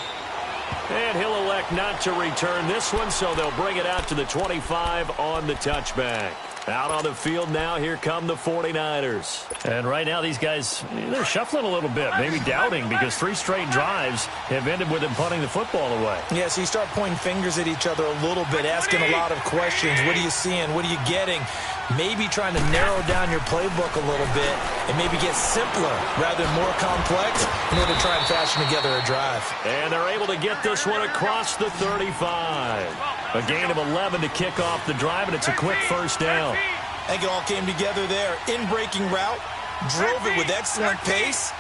And he'll elect not to return this one, so they'll bring it out to the 25 on the touchback. Out on the field now, here come the 49ers. And right now, these guys, they're shuffling a little bit, maybe doubting, because 3 straight drives have ended with them punting the football away. Yeah, so you start pointing fingers at each other a little bit, asking a lot of questions. What are you seeing? What are you getting? Maybe trying to narrow down your playbook a little bit and maybe get simpler rather than more complex in order to try and fashion together a drive. And they're able to get this one across the 35. A gain of 11 to kick off the drive, and it's a quick first down. I think it all came together there. In-breaking route, drove it with excellent pace.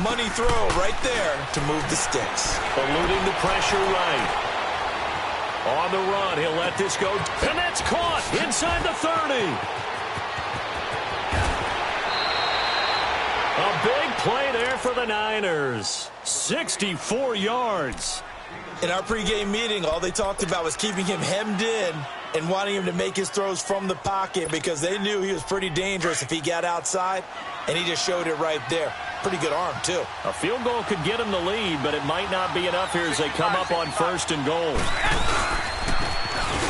Money throw right there to move the sticks. Eluding the pressure right. On the run, he'll let this go, and that's caught inside the 30. A big play there for the Niners. 64 yards. In our pregame meeting, all they talked about was keeping him hemmed in and wanting him to make his throws from the pocket because they knew he was pretty dangerous if he got outside, and he just showed it right there. Pretty good arm, too. A field goal could get him the lead, but it might not be enough here as they come up on 1st and goal.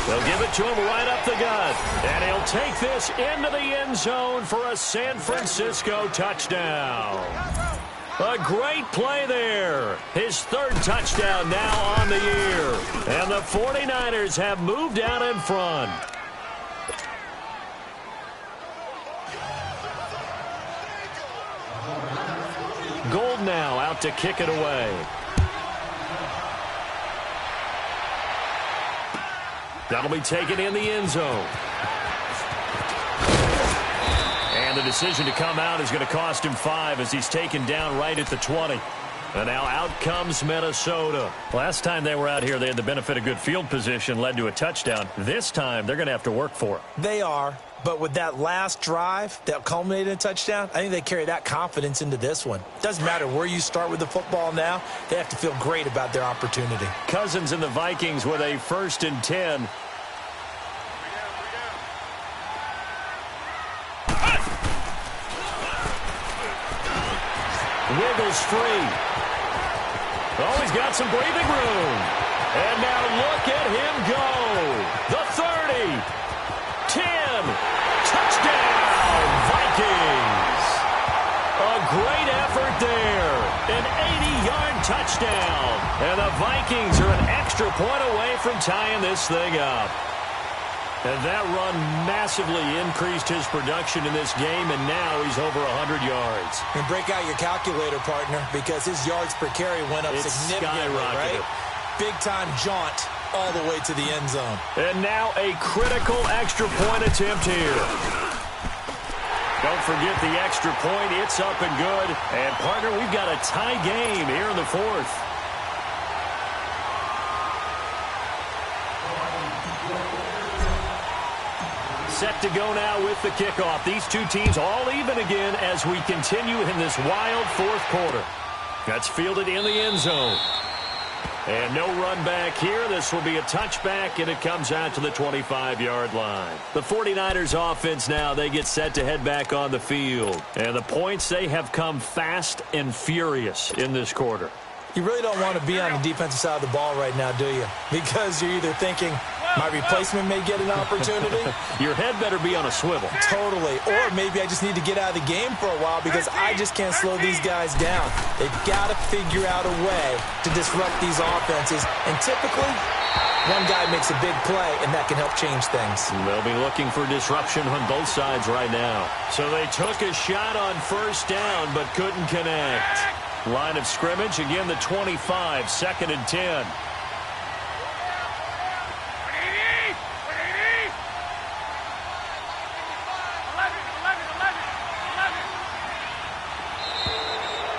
They'll give it to him right up the gut, and he'll take this into the end zone for a San Francisco touchdown. A great play there. His 3rd touchdown now on the year. And the 49ers have moved out in front. Gold now out to kick it away. That'll be taken in the end zone. And the decision to come out is going to cost him 5 as he's taken down right at the 20. And now out comes Minnesota. Last time they were out here, they had the benefit of good field position, led to a touchdown. This time, they're going to have to work for it. They are, but with that last drive that culminated in a touchdown, I think they carry that confidence into this one. Doesn't matter where you start with the football now, they have to feel great about their opportunity. Cousins and the Vikings with a 1st and 10. Wiggles free. Oh, he's got some breathing room. And now look at him go. The 30. 10. Touchdown, Vikings. A great effort there. An 80-yard touchdown. And the Vikings are an extra point away from tying this thing up. And that run massively increased his production in this game, and now he's over 100 yards. And break out your calculator, partner, because his yards per carry went up significantly, right? Big-time jaunt all the way to the end zone. And now a critical extra point attempt here. Don't forget the extra point. It's up and good. And, partner, we've got a tie game here in the 4th. Set to go now with the kickoff. These two teams all even again as we continue in this wild 4th quarter. That's fielded in the end zone. And no run back here. This will be a touchback, and it comes out to the 25-yard line. The 49ers offense now, they get set to head back on the field. And the points, they have come fast and furious in this quarter. You really don't want to be on the defensive side of the ball right now, do you? Because you're either thinking, my replacement may get an opportunity. Your head better be on a swivel. Totally. Or maybe I just need to get out of the game for a while because I just can't slow these guys down. They've got to figure out a way to disrupt these offenses. And typically, one guy makes a big play, and that can help change things. They'll be looking for disruption on both sides right now. So they took a shot on first down, but couldn't connect. Line of scrimmage, again the 25, 2nd and 10.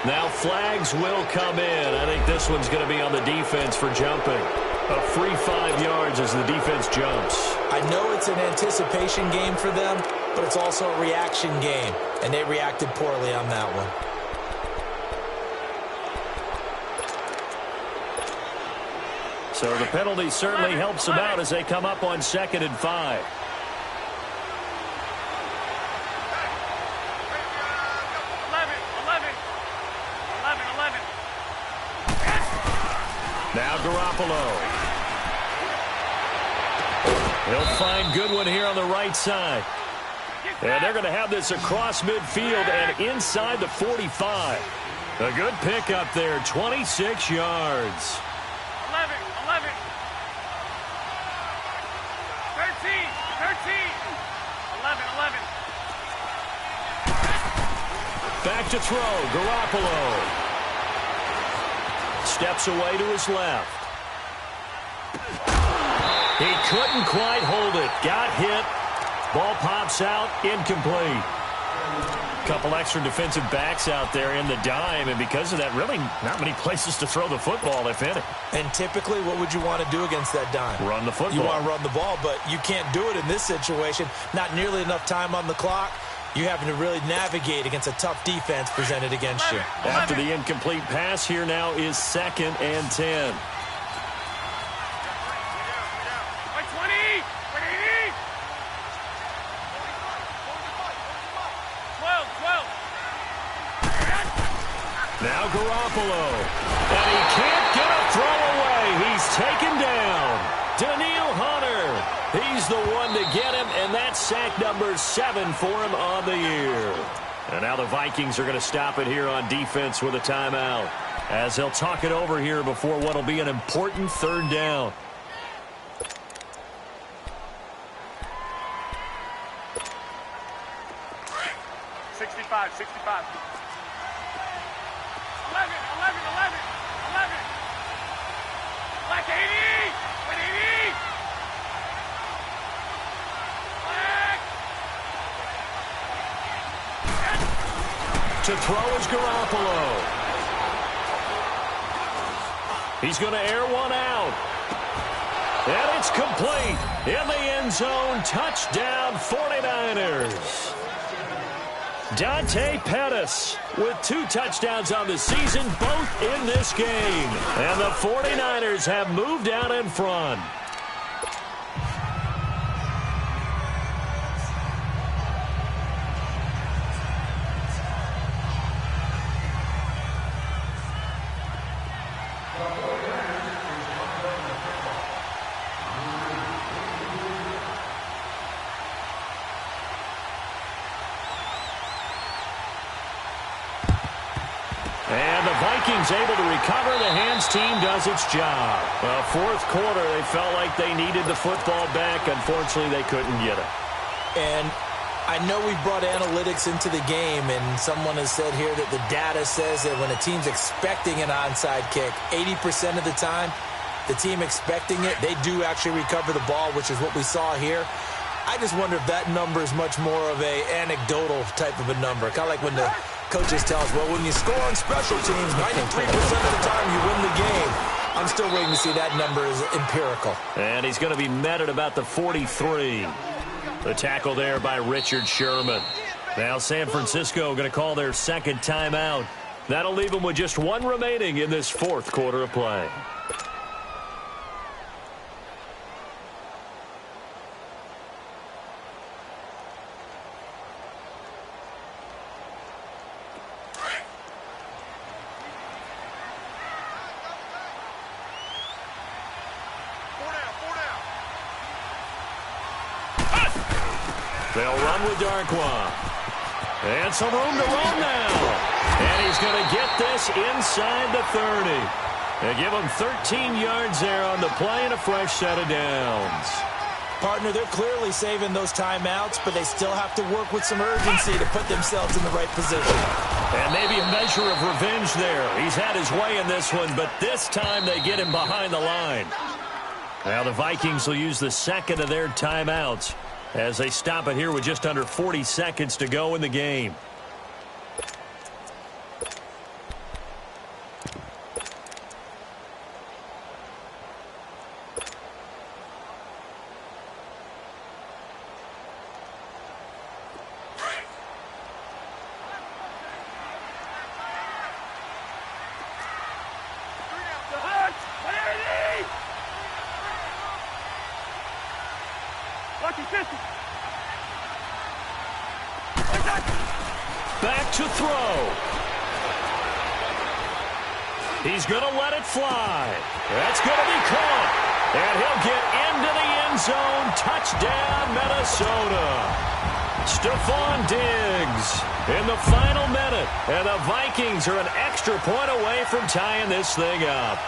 Now flags will come in. I think this one's going to be on the defense for jumping. A free 5 yards as the defense jumps. I know it's an anticipation game for them, but it's also a reaction game, and they reacted poorly on that one. So the penalty certainly helps them out as they come up on 2nd and 5. Now Garoppolo. He'll find Goodwin here on the right side. And they're going to have this across midfield and inside the 45. A good pickup there, 26 yards. 11. 13. 11. Back to throw, Garoppolo. Steps away to his left. He couldn't quite hold it. Got hit. Ball pops out, incomplete. Couple extra defensive backs out there in the dime, and because of that, really not many places to throw the football, if any. And typically, what would you want to do against that dime? Run the football. You want to run the ball, but you can't do it in this situation. Not nearly enough time on the clock. You having to really navigate against a tough defense presented against you. After the incomplete pass, here now is 2nd and 10. 12. Now Garoppolo. And he can't get a throw away. He's taken down. Daniil Hunter. He's the one to get him, and that's sack number 7 for him on the year. And now the Vikings are going to stop it here on defense with a timeout, as they'll talk it over here before what will be an important 3rd down. Sixty-five. 11. Black 80. 80. To throw is Garoppolo. He's going to air one out. And it's complete. In the end zone, touchdown 49ers. Dante Pettis with 2 touchdowns on the season, both in this game. And the 49ers have moved out in front. And the Vikings able to recover. The hands team does its job. Well, 4th quarter, they felt like they needed the football back. Unfortunately, they couldn't get it. And I know we brought analytics into the game, and someone has said here that the data says that when a team's expecting an onside kick, 80% of the time, the team expecting it, they do actually recover the ball, which is what we saw here. I just wonder if that number is much more of a anecdotal type of a number. Kind of like when the coaches tell us, well, when you score on special teams, 93% of the time you win the game. I'm still waiting to see that number is empirical. And he's going to be met at about the 43. The tackle there by Richard Sherman. Now San Francisco going to call their 2nd timeout. That'll leave them with just 1 remaining in this 4th quarter of play. They'll run with Darkwa. And some room to roam now. And he's going to get this inside the 30. They give him 13 yards there on the play and a fresh set of downs. Partner, they're clearly saving those timeouts, but they still have to work with some urgency to put themselves in the right position. And maybe a measure of revenge there. He's had his way in this one, but this time they get him behind the line. Now the Vikings will use the second of their timeouts as they stop it here with just under 40 seconds to go in the game. Back to throw. He's going to let it fly. That's going to be caught. And he'll get into the end zone. Touchdown, Minnesota. Stephon Diggs in the final minute. And the Vikings are an extra point away from tying this thing up.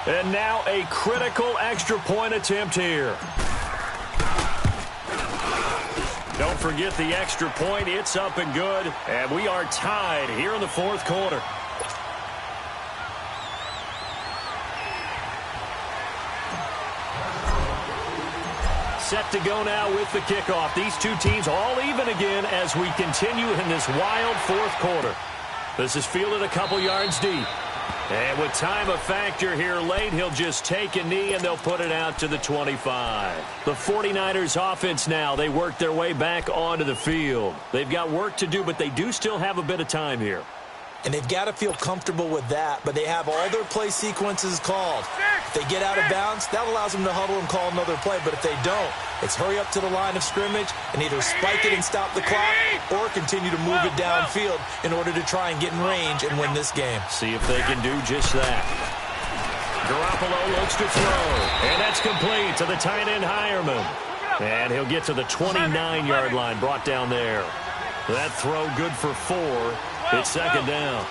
And now a critical extra point attempt here. Don't forget the extra point. It's up and good. And we are tied here in the fourth quarter. Set to go now with the kickoff. These two teams all even again as we continue in this wild fourth quarter. This is fielded a couple yards deep. And with time a factor here late, he'll just take a knee and they'll put it out to the 25. The 49ers offense now, they work their way back onto the field. They've got work to do, but they do still have a bit of time here. And they've got to feel comfortable with that, but they have all their play sequences called. If they get out of bounds, that allows them to huddle and call another play, but if they don't, it's hurry up to the line of scrimmage and either spike it and stop the clock or continue to move it downfield in order to try and get in range and win this game. See if they can do just that. Garoppolo looks to throw, and that's complete to the tight end Hireman. And he'll get to the 29-yard line, brought down there. That throw good for 4. It's second down.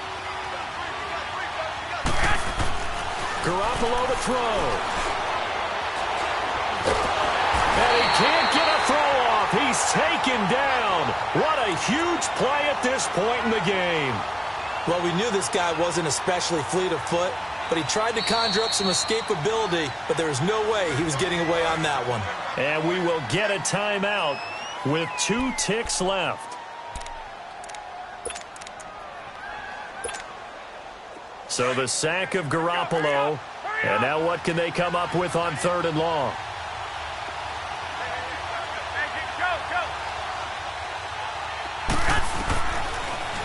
Garoppolo to throw. And he can't get a throw off. He's taken down. What a huge play at this point in the game. Well, we knew this guy wasn't especially fleet of foot, but he tried to conjure up some escapability, but there was no way he was getting away on that one. And we will get a timeout with 2 ticks left. So the sack of Garoppolo, and now what can they come up with on 3rd and long?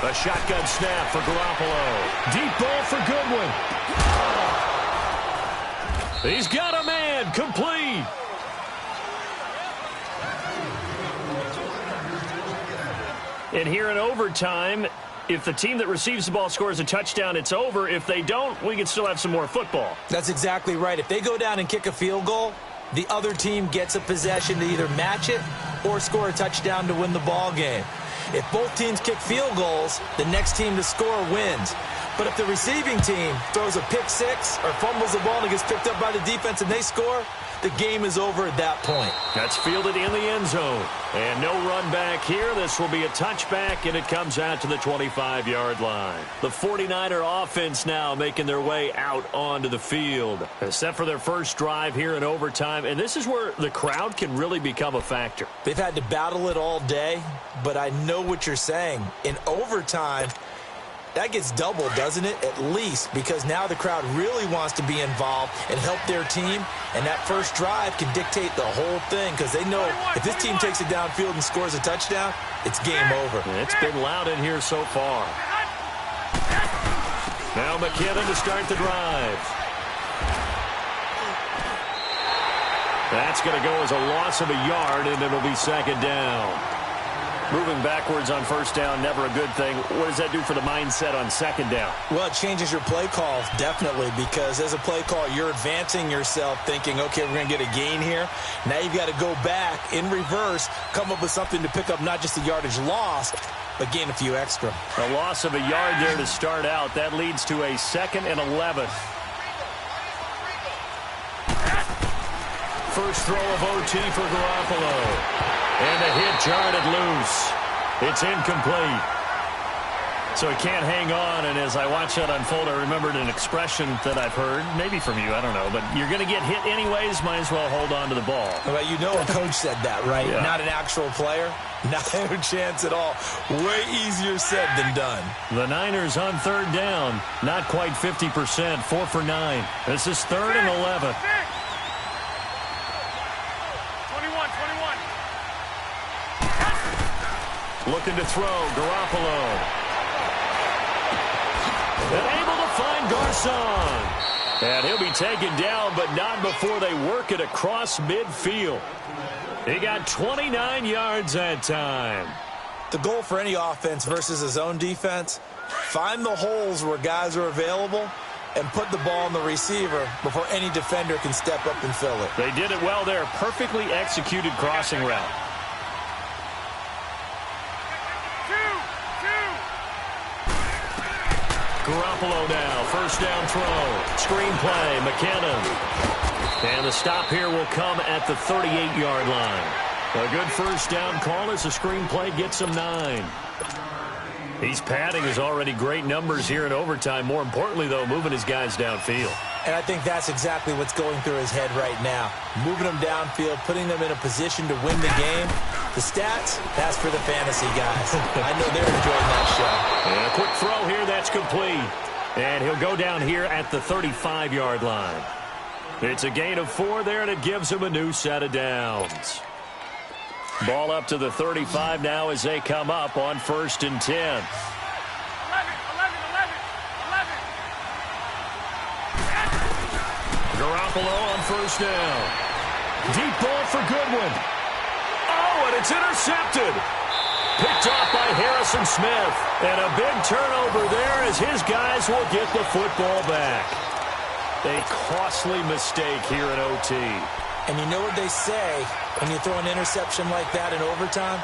A shotgun snap for Garoppolo. Deep ball for Goodwin. He's got a man. Complete. And here in overtime, if the team that receives the ball scores a touchdown, it's over. If they don't, we can still have some more football. That's exactly right. If they go down and kick a field goal, the other team gets a possession to either match it or score a touchdown to win the ball game. If both teams kick field goals, the next team to score wins. But if the receiving team throws a pick six or fumbles the ball and it gets picked up by the defense and they score, the game is over at that point. That's fielded in the end zone. And no run back here. This will be a touchback, and it comes out to the 25-yard line. The 49er offense now making their way out onto the field. Except for their first drive here in overtime. And this is where the crowd can really become a factor. They've had to battle it all day, but I know what you're saying. In overtime, that gets doubled, doesn't it? At least, because now the crowd really wants to be involved and help their team, and that first drive can dictate the whole thing because they know if this team takes it downfield and scores a touchdown, it's game over. It's been loud in here so far. Now McKinnon to start the drive. That's going to go as a loss of a yard, and it'll be 2nd down. Moving backwards on 1st down, never a good thing. What does that do for the mindset on 2nd down? Well, it changes your play call, definitely, because as a play call, you're advancing yourself thinking, okay, we're going to get a gain here. Now you've got to go back in reverse, come up with something to pick up not just the yardage lost, but gain a few extra. A loss of a yard there to start out. That leads to a 2nd and 11. First throw of OT for Garoppolo. And the hit jarred it loose. It's incomplete. So he can't hang on, and as I watch that unfold, I remembered an expression that I've heard, maybe from you, I don't know, but you're going to get hit anyways, might as well hold on to the ball. Well, you know a coach said that, right? Yeah. Not an actual player. Not a chance at all. Way easier said than done. The Niners on 3rd down. Not quite 50%, 4 for 9. This is 3rd and 11. 21. Looking to throw, Garoppolo. And able to find Garcon. And he'll be taken down, but not before they work it across midfield. He got 29 yards that time. The goal for any offense versus his own defense, find the holes where guys are available and put the ball on the receiver before any defender can step up and fill it. They did it well there. Perfectly executed crossing route. Garoppolo now, 1st down throw. Screen play, McKinnon. And the stop here will come at the 38-yard line. A good 1st down call as the screen play gets him 9. He's padding his already great numbers here in overtime. More importantly, though, moving his guys downfield. And I think that's exactly what's going through his head right now. Moving them downfield, putting them in a position to win the game. The stats, that's for the fantasy guys. I know they're enjoying that show. And a quick throw here, that's complete. And he'll go down here at the 35-yard line. It's a gain of 4 there, and it gives him a new set of downs. Ball up to the 35 now as they come up on 1st and 10. 11. Garoppolo on 1st down. Deep ball for Goodwin. Oh, and it's intercepted. Picked off by Harrison Smith. And a big turnover there as his guys will get the football back. A costly mistake here in OT. And you know what they say when you throw an interception like that in overtime?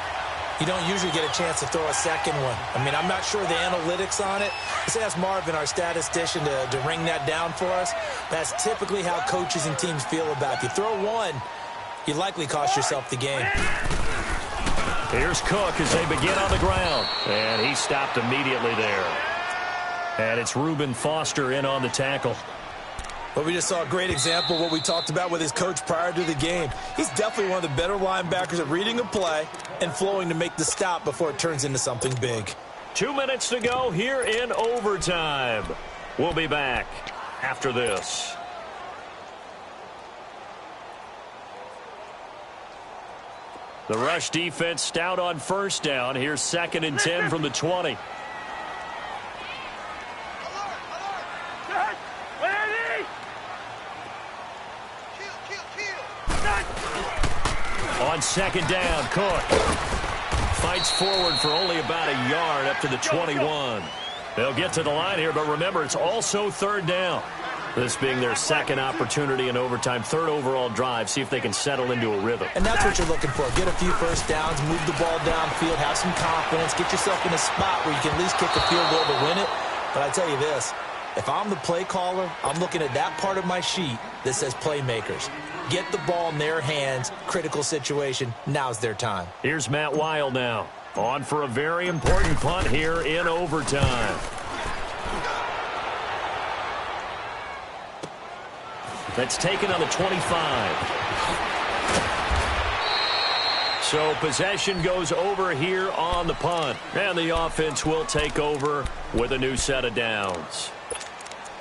You don't usually get a chance to throw a second one. I mean, I'm not sure the analytics on it. Let's ask Marvin, our statistician, to ring that down for us. That's typically how coaches and teams feel about it. If you throw one, you likely cost yourself the game. Here's Cook as they begin on the ground. And he stopped immediately there. And it's Reuben Foster in on the tackle. But we just saw a great example of what we talked about with his coach prior to the game. He's definitely one of the better linebackers at reading a play and flowing to make the stop before it turns into something big. 2 minutes to go here in overtime. We'll be back after this. The rush defense stout on first down. Here's 2nd and 10 from the 20. On 2nd down, Cook fights forward for only about a yard up to the 21. They'll get to the line here, but remember, it's also 3rd down. This being their 2nd opportunity in overtime, 3rd overall drive, see if they can settle into a rhythm. And that's what you're looking for. Get a few first downs, move the ball downfield, have some confidence, get yourself in a spot where you can at least kick a field goal to win it. But I tell you this, if I'm the play caller, I'm looking at that part of my sheet that says playmakers. Get the ball in their hands, critical situation, now's their time. Here's Matt Weil now, on for a very important punt here in overtime. That's taken on the 25. So possession goes over here on the punt. And the offense will take over with a new set of downs.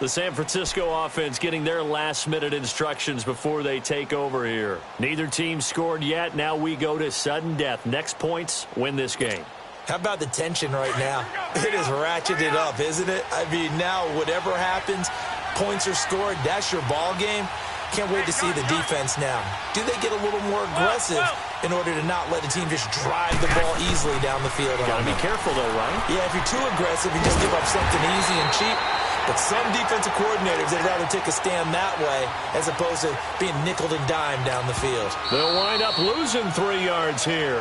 The San Francisco offense getting their last-minute instructions before they take over here. Neither team scored yet. Now we go to sudden death. Next points win this game. How about the tension right now? It is ratcheted up, isn't it? I mean, now whatever happens, points are scored, that's your ball game. Can't wait to see the defense now. Do they get a little more aggressive in order to not let the team just drive the ball easily down the field? Gotta be careful, though, right? Yeah, if you're too aggressive, you just give up something easy and cheap. But some defensive coordinators, they'd rather take a stand that way as opposed to being nickeled and dimed down the field. They'll wind up losing 3 yards here.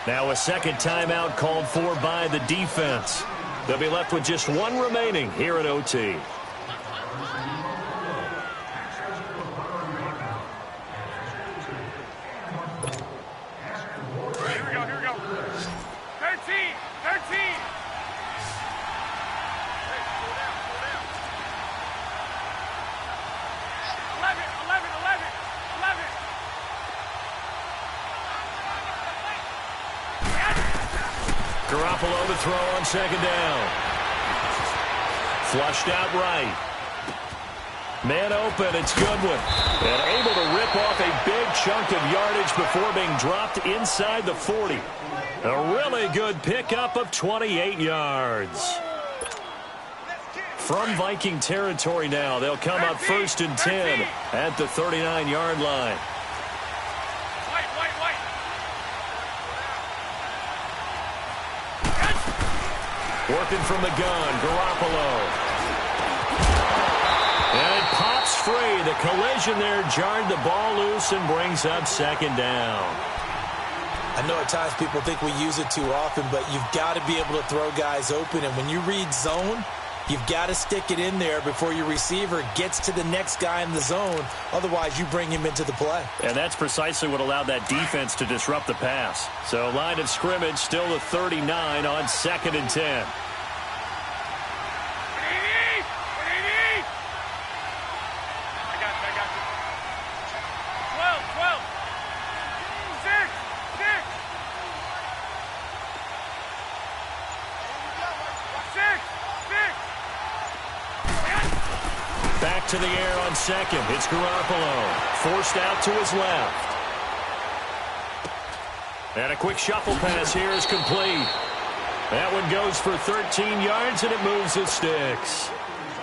Now a second timeout called for by the defense. They'll be left with just 1 remaining here at OT. Garoppolo to throw on 2nd down. Flushed out right. Man open, it's Goodwin. And able to rip off a big chunk of yardage before being dropped inside the 40. A really good pickup of 28 yards. From Viking territory now, they'll come up 1st and 10 at the 39-yard line. Working from the gun, Garoppolo. And it pops free. The collision there jarred the ball loose and brings up 2nd down. I know at times people think we use it too often, but you've got to be able to throw guys open. And when you read zone, you've got to stick it in there before your receiver gets to the next guy in the zone. Otherwise, you bring him into the play. And that's precisely what allowed that defense to disrupt the pass. So line of scrimmage still the 39 on 2nd and 10. Back to the air on 2nd. It's Garoppolo. Forced out to his left. And a quick shuffle pass here is complete. That one goes for 13 yards, and it moves the sticks.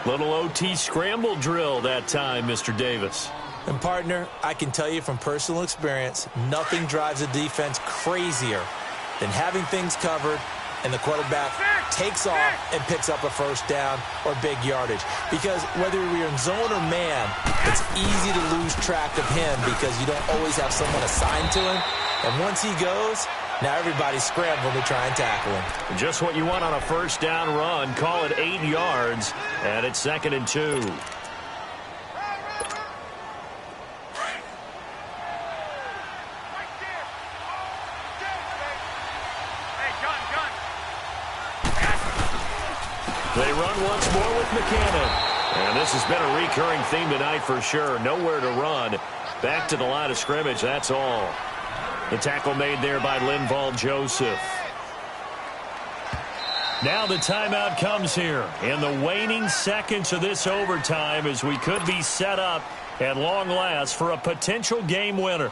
Little OT scramble drill that time, Mr. Davis. And, partner, I can tell you from personal experience, nothing drives a defense crazier than having things covered and the quarterback takes off and picks up a 1st down or big yardage. Because whether you're in zone or man, it's easy to lose track of him because you don't always have someone assigned to him. And once he goes, now everybody's scrambling to try and tackle him. Just what you want on a 1st down run. Call it 8 yards, and it's 2nd and 2. They run once more with McCannon. And this has been a recurring theme tonight for sure. Nowhere to run. Back to the line of scrimmage, that's all. The tackle made there by Linval Joseph. Now the timeout comes here in the waning seconds of this overtime as we could be set up at long last for a potential game winner.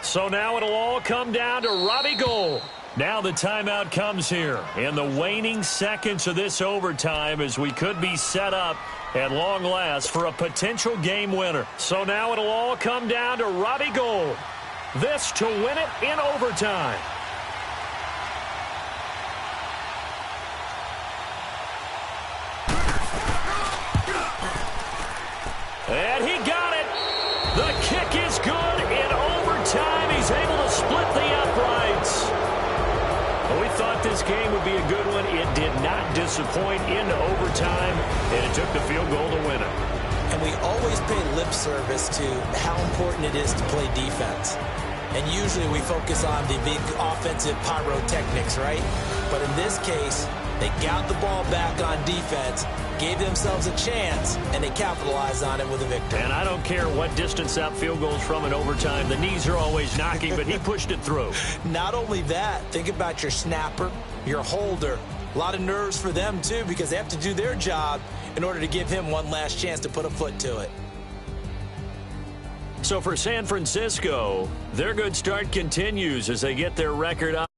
So now it'll all come down to Robbie Gould. Now the timeout comes here in the waning seconds of this overtime as we could be set up at long last for a potential game winner. So now it'll all come down to Robbie Gould. This to win it in overtime. And he got it. The kick is good in overtime. He's able to split the uprights. Well, we thought this game would be a good one. It did not disappoint into overtime, and it took the field goal to win it. And we always pay lip service to how important it is to play defense. And usually we focus on the big offensive pyrotechnics, right? But in this case, they got the ball back on defense, gave themselves a chance, and they capitalized on it with a victory. And I don't care what distance that field goes from in overtime. The knees are always knocking, but he pushed it through. Not only that, think about your snapper, your holder. A lot of nerves for them, too, because they have to do their job in order to give him one last chance to put a foot to it. So for San Francisco, their good start continues as they get their record up.